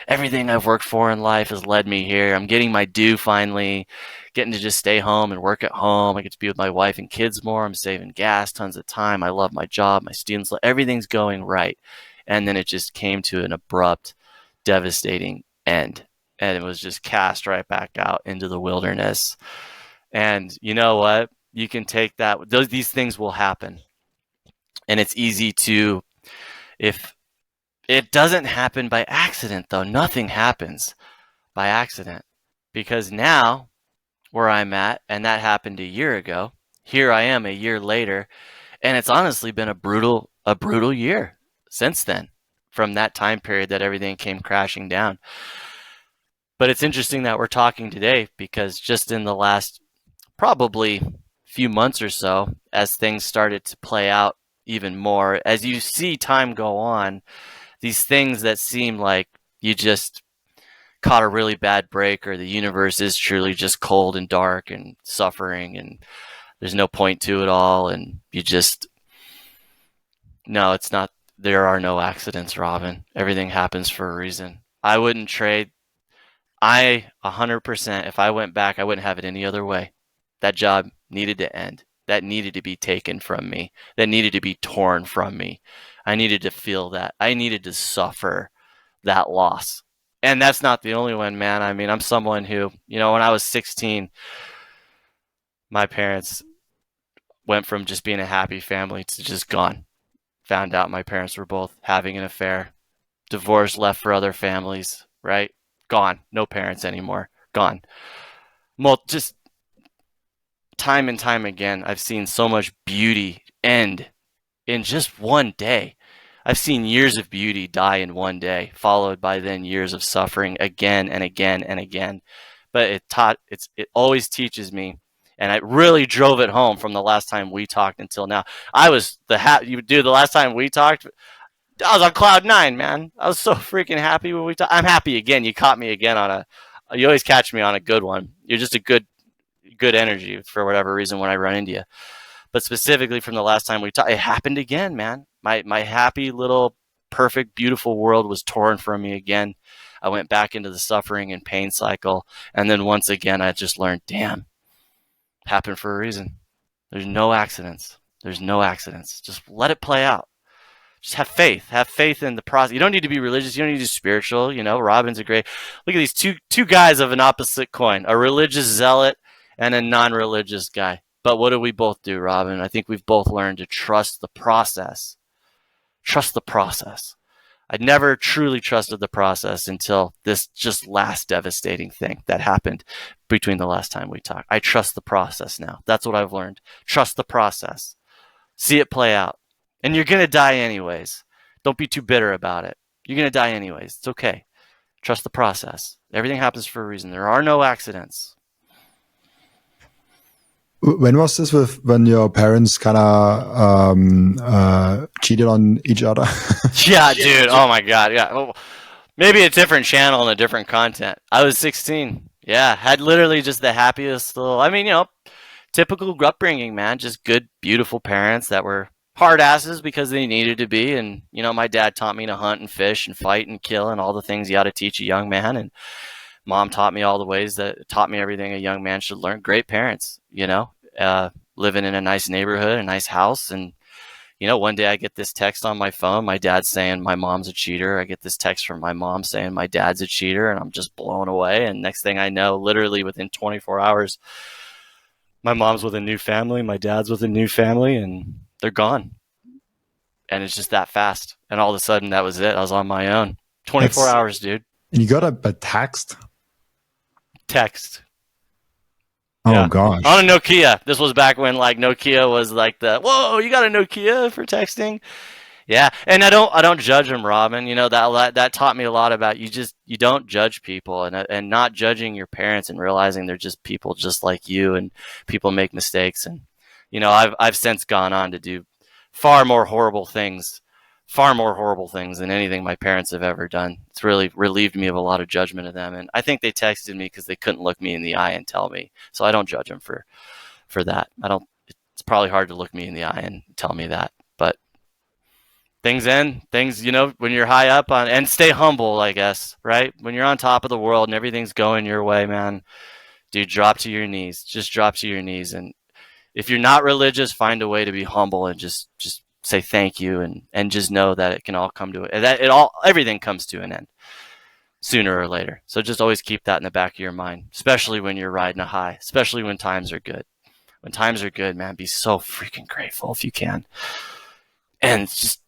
Everything I've worked for in life has led me here. I'm getting my due finally, getting to just stay home and work at home. I get to be with my wife and kids more. I'm saving gas, tons of time. I love my job, my students, everything's going right. And then it just came to an abrupt, devastating end. And it was just cast right back out into the wilderness. And you know what? You can take that. These things will happen. And it's easy to, if it doesn't happen by accident, though, nothing happens by accident. Because now, where I'm at, and that happened a year ago, here I am a year later, and it's honestly been a brutal year since then, from that time period that everything came crashing down. But it's interesting that we're talking today, because just in the last probably few months or so, as things started to play out even more, as you see time go on, these things that seem like you just caught a really bad break, or the universe is truly just cold and dark and suffering and there's no point to it all, and no, it's not. There are no accidents, Robin. Everything happens for a reason. I wouldn't trade. 100%, if I went back, I wouldn't have it any other way. That job needed to end. That needed to be taken from me. That needed to be torn from me. I needed to feel that. I needed to suffer that loss. And that's not the only one, man. I mean, I'm someone who, when I was 16, my parents went from just being a happy family to just gone. Found out my parents were both having an affair. Divorced, left for other families, right? Gone. No parents anymore. Gone. Well, just time and time again, I've seen so much beauty end in just one day. I've seen years of beauty die in one day, followed by then years of suffering again and again and again. But it always teaches me, and I really drove it home from the last time we talked until now. I was the last time we talked, I was on cloud nine, man. I was so freaking happy when we talked. I'm happy again. You caught me again you always catch me on a good one. You're just a good energy for whatever reason when I run into you. But specifically from the last time we talked, it happened again, man. My happy little perfect, beautiful world was torn from me again. I went back into the suffering and pain cycle. And then once again, I just learned, damn, happened for a reason. There's no accidents. There's no accidents. Just let it play out. Just have faith. Have faith in the process. You don't need to be religious. You don't need to be spiritual. Robin's a great. Look at these two guys of an opposite coin: a religious zealot and a non-religious guy. But what do we both do, Robin? I think we've both learned to trust the process. Trust the process. I never truly trusted the process until this just last devastating thing that happened between the last time we talked. I trust the process now. That's what I've learned. Trust the process. See it play out. And you're going to die anyways. Don't be too bitter about it. You're going to die anyways. It's okay. Trust the process. Everything happens for a reason. There are no accidents. When was this when your parents kind of cheated on each other? Yeah, dude. Oh my God. Yeah. Well, maybe a different channel and a different content. I was 16. Yeah. Had literally just the happiest little, typical upbringing, man. Just good, beautiful parents that were hard asses because they needed to be. And, my dad taught me to hunt and fish and fight and kill and all the things you ought to teach a young man. And mom taught me all the ways that taught me everything a young man should learn. Great parents, living in a nice neighborhood, a nice house. And, one day I get this text on my phone, my dad's saying my mom's a cheater. I get this text from my mom saying my dad's a cheater, and I'm just blown away. And next thing I know, literally within 24 hours, My mom's with a new family, my dad's with a new family, and they're gone. And it's just that fast. And all of a sudden, that was it. I was on my own. 24 hours, dude. And you got a text? Text. Oh, gosh. On a Nokia. This was back when like Nokia was like the, whoa, you got a Nokia for texting? Yeah. And I don't judge them, Robin. You know, that taught me a lot about you don't judge people, and not judging your parents and realizing they're just people just like you, and people make mistakes. And, you know, I've since gone on to do far more horrible things than anything my parents have ever done. It's really relieved me of a lot of judgment of them. And I think they texted me because they couldn't look me in the eye and tell me. So I don't judge them for that. It's probably hard to look me in the eye and tell me that. But things, you know, when you're high up on, and stay humble, I guess, right? When you're on top of the world and everything's going your way, man, dude, drop to your knees. Just drop to your knees. And if you're not religious, find a way to be humble and just say thank you, and just know that it can all come to it. That everything comes to an end sooner or later. So just always keep that in the back of your mind, especially when you're riding a high, especially when times are good. When times are good, man, be so freaking grateful if you can. And it's just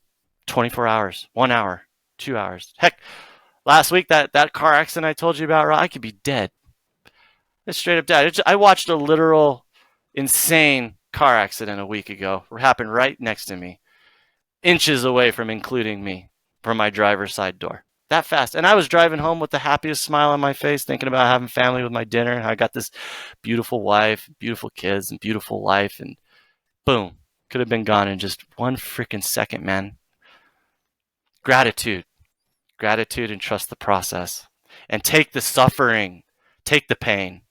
24 hours, 1 hour, 2 hours. Heck, last week, that car accident I told you about, I could be dead. It's straight up dead. I watched a literal insane car accident a week ago. It happened right next to me, inches away from including me from my driver's side door. That fast. And I was driving home with the happiest smile on my face, thinking about having family with my dinner. I got this beautiful wife, beautiful kids, and beautiful life. And boom, could have been gone in just one freaking second, man. Gratitude and trust the process, and take the suffering, take the pain.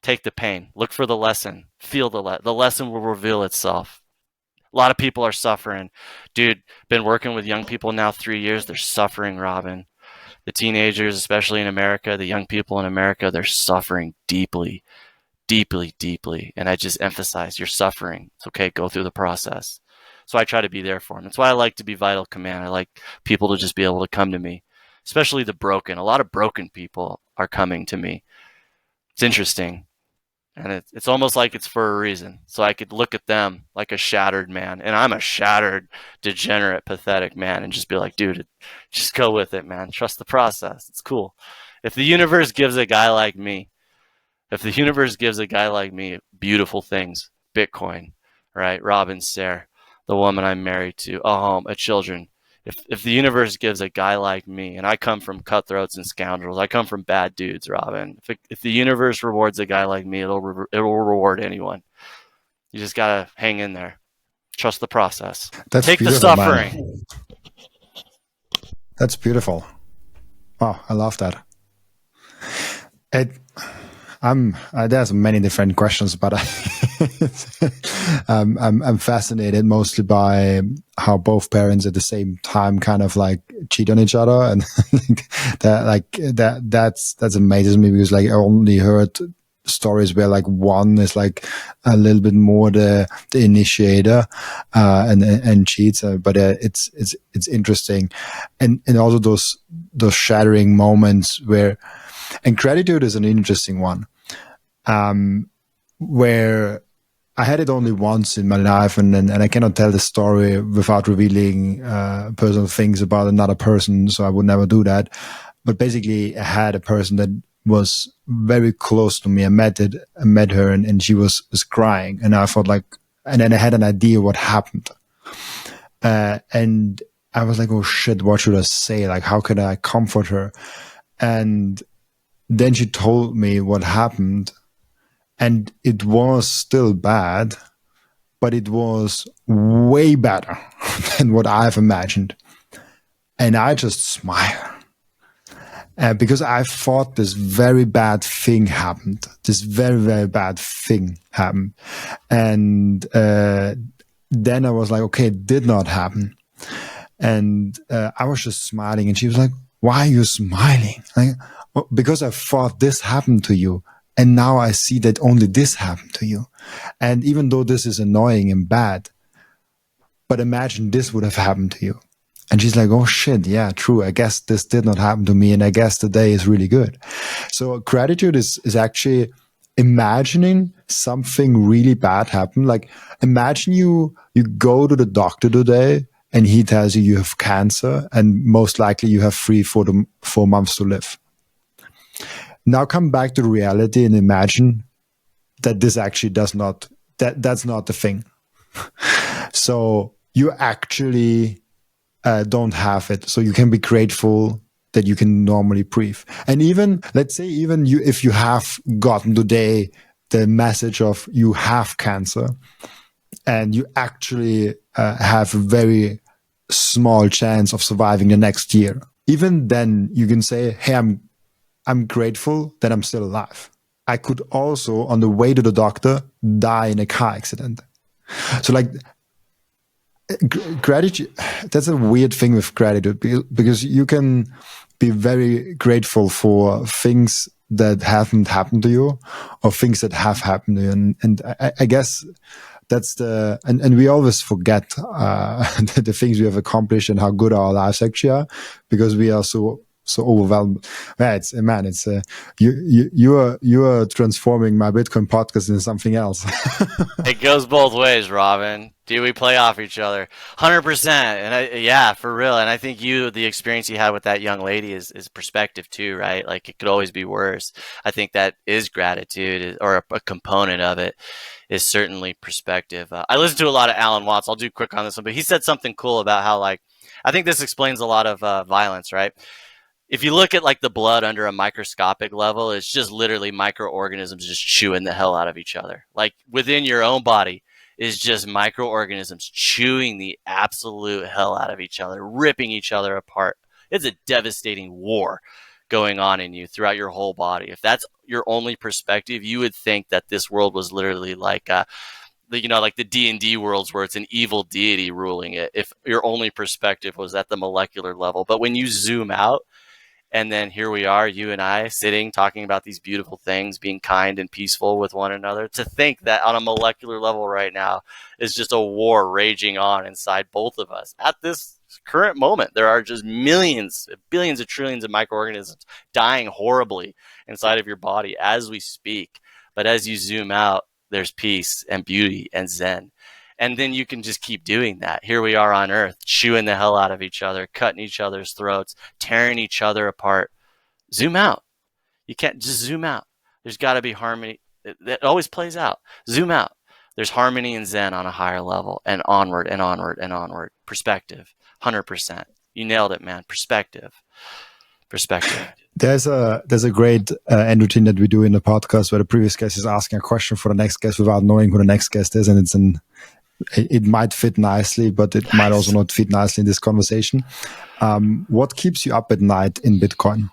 Take the pain. Look for the lesson. Feel the lesson will reveal itself. A lot of people are suffering. Dude, been working with young people now 3 years. They're suffering, Robin. The teenagers, especially in America, the young people in America, they're suffering deeply, deeply, deeply. And I just emphasize, you're suffering. It's okay. Go through the process. So I try to be there for them. That's why I like to be Vital Command. I like people to just be able to come to me, especially the broken. A lot of broken people are coming to me. It's interesting. And it's almost like it's for a reason. So I could look at them like a shattered man. And I'm a shattered, degenerate, pathetic man, and just be like, dude, just go with it, man. Trust the process. It's cool. If the universe gives a guy like me beautiful things, Bitcoin, right? Robin, Seyr, the woman I'm married to, a home, a children. If the universe gives a guy like me, and I come from cutthroats and scoundrels, I come from bad dudes, Robin. If the universe rewards a guy like me, it will reward anyone. You just gotta hang in there, trust the process, take the suffering. Man. That's beautiful. Wow, I love that. There's many different questions, but I'm fascinated mostly by how both parents at the same time kind of like cheat on each other, and that's amazing me, because like I only heard stories where like one is like a little bit more the initiator and cheats, but it's interesting, and also those shattering moments where. And gratitude is an interesting one, where I had it only once in my life, and I cannot tell the story without revealing personal things about another person, so I would never do that. But basically, I had a person that was very close to me. I met her, and she was crying, and I thought like, and then I had an idea what happened, and I was like, oh shit, what should I say? Like, how can I comfort her? And then she told me what happened, and it was still bad, but it was way better than what I've imagined. And I just smiled because I thought this very bad thing happened. This very, very bad thing happened. And then I was like, okay, it did not happen. And I was just smiling, and she was like, why are you smiling? Like, because I thought this happened to you, and now I see that only this happened to you. And even though this is annoying and bad, but imagine this would have happened to you. And she's like, oh shit, yeah, true. I guess this did not happen to me, and I guess today is really good. So gratitude is actually, imagining something really bad happen. Like imagine you go to the doctor today and he tells you have cancer and most likely you have 4 months to live. Now come back to reality and imagine that this actually that's not the thing. So you actually don't have it. So you can be grateful that you can normally breathe. And even, let's say even if you have gotten today the message of you have cancer and you actually have a very small chance of surviving the next year, even then you can say, hey, I'm grateful that I'm still alive. I could also, on the way to the doctor, die in a car accident. So like gratitude, that's a weird thing with gratitude because you can be very grateful for things that haven't happened to you or things that have happened to you. And I guess that's and we always forget the things we have accomplished and how good our lives actually are because we are so overwhelmed. Yeah, you are transforming my Bitcoin podcast into something else. It goes both ways, Robin. Do we play off each other? 100%. And yeah, for real. And I think the experience you had with that young lady is perspective too, right? Like it could always be worse. I think that is gratitude, or a component of it is certainly perspective. I listen to a lot of Alan Watts. I'll do quick on this one, but he said something cool about how, like, I think this explains a lot of violence, right? If you look at like the blood under a microscopic level, it's just literally microorganisms just chewing the hell out of each other. Like within your own body is just microorganisms chewing the absolute hell out of each other, ripping each other apart. It's a devastating war going on in you throughout your whole body. If that's your only perspective, you would think that this world was literally like like the D&D worlds where it's an evil deity ruling it, if your only perspective was at the molecular level. But when you zoom out, and then here we are, you and I, sitting, talking about these beautiful things, being kind and peaceful with one another. To think that on a molecular level right now is just a war raging on inside both of us. At this current moment, there are just millions, billions of trillions of microorganisms dying horribly inside of your body as we speak. But as you zoom out, there's peace and beauty and zen. And then you can just keep doing that. Here we are on Earth, chewing the hell out of each other, cutting each other's throats, tearing each other apart. Zoom out. You can't just zoom out. There's got to be harmony. That always plays out. Zoom out. There's harmony and zen on a higher level, and onward and onward and onward. Perspective, 100%. You nailed it, man. Perspective. There's a great end routine that we do in the podcast where the previous guest is asking a question for the next guest without knowing who the next guest is, and it might fit nicely, but it might also not fit nicely in this conversation. What keeps you up at night in Bitcoin?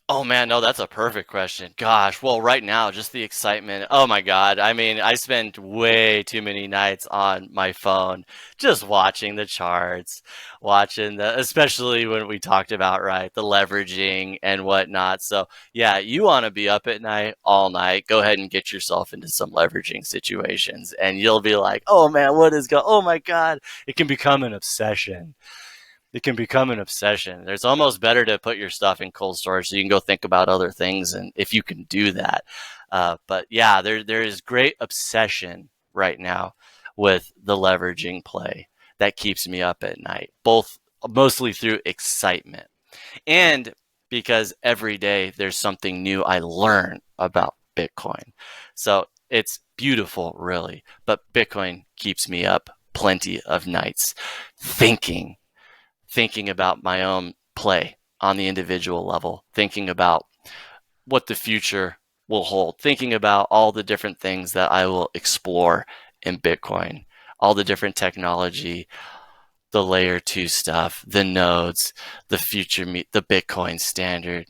Oh man, no, that's a perfect question. Gosh, well, right now, just the excitement. Oh my God. I mean, I spend way too many nights on my phone just watching the charts, especially when we talked about, right, the leveraging and whatnot. So yeah, you want to be up at night all night, go ahead and get yourself into some leveraging situations and you'll be like, oh man, oh my God, it can become an obsession. It's almost better to put your stuff in cold storage so you can go think about other things, and if you can do that. But yeah, there is great obsession right now with the leveraging play that keeps me up at night, mostly through excitement. And because every day there's something new I learn about Bitcoin. So it's beautiful, really. But Bitcoin keeps me up plenty of nights thinking about my own play on the individual level, thinking about what the future will hold, thinking about all the different things that I will explore in Bitcoin, all the different technology, the layer 2 stuff, the nodes, the future, the Bitcoin standard.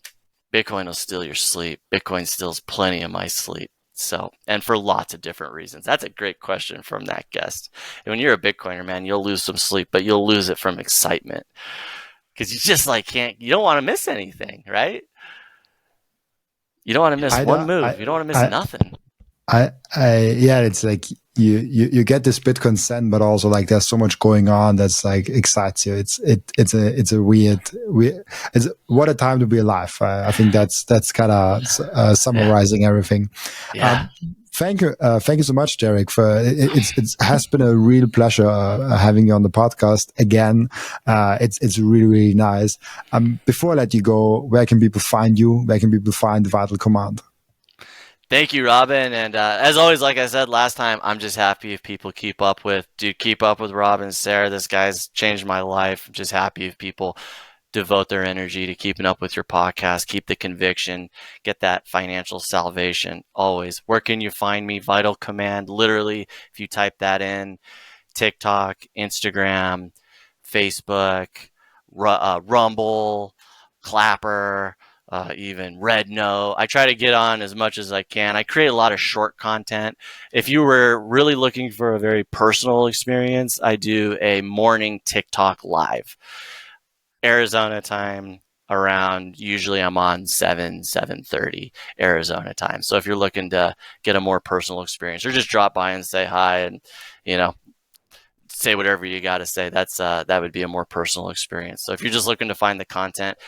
Bitcoin will steal your sleep. Bitcoin steals plenty of my sleep. So, and for lots of different reasons. That's a great question from that guest. And when you're a Bitcoiner, man, you'll lose some sleep, but you'll lose it from excitement because you just you don't want to miss anything, right? You don't want to miss one move. You don't want to miss nothing. Yeah, it's like you get this Bitcoin send, but also like there's so much going on that's like excites you. It's a weird, it's what a time to be alive. I think that's kind of summarizing everything. Yeah. Thank you so much, Derek. For it has been a real pleasure having you on the podcast again. It's really really nice. Before I let you go, where can people find you? Where can people find the Vital Command? Thank you, Robin. And as always, like I said last time, I'm just happy if people keep up with Robin, Seyr. This guy's changed my life. I'm just happy if people devote their energy to keeping up with your podcast, keep the conviction, get that financial salvation. Always. Where can you find me? Vital Command. Literally, if you type that in, TikTok, Instagram, Facebook, Rumble, Clapper, even Red No. I try to get on as much as I can. I create a lot of short content. If you were really looking for a very personal experience, I do a morning TikTok live. Arizona time around, usually I'm on 7:30 Arizona time. So if you're looking to get a more personal experience or just drop by and say hi and, say whatever you got to say, that would be a more personal experience. So if you're just looking to find the content,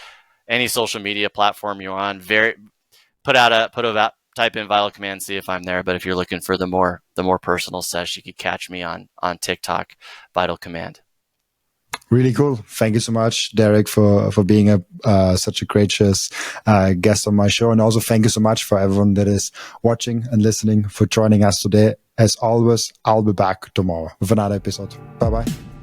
any social media platform you're on, type in Vital Command, see if I'm there. But if you're looking for the more personal sesh, you could catch me on TikTok, Vital Command. Really cool. Thank you so much, Derek, for being such a gracious guest on my show. And also thank you so much for everyone that is watching and listening, for joining us today. As always, I'll be back tomorrow with another episode. Bye-bye.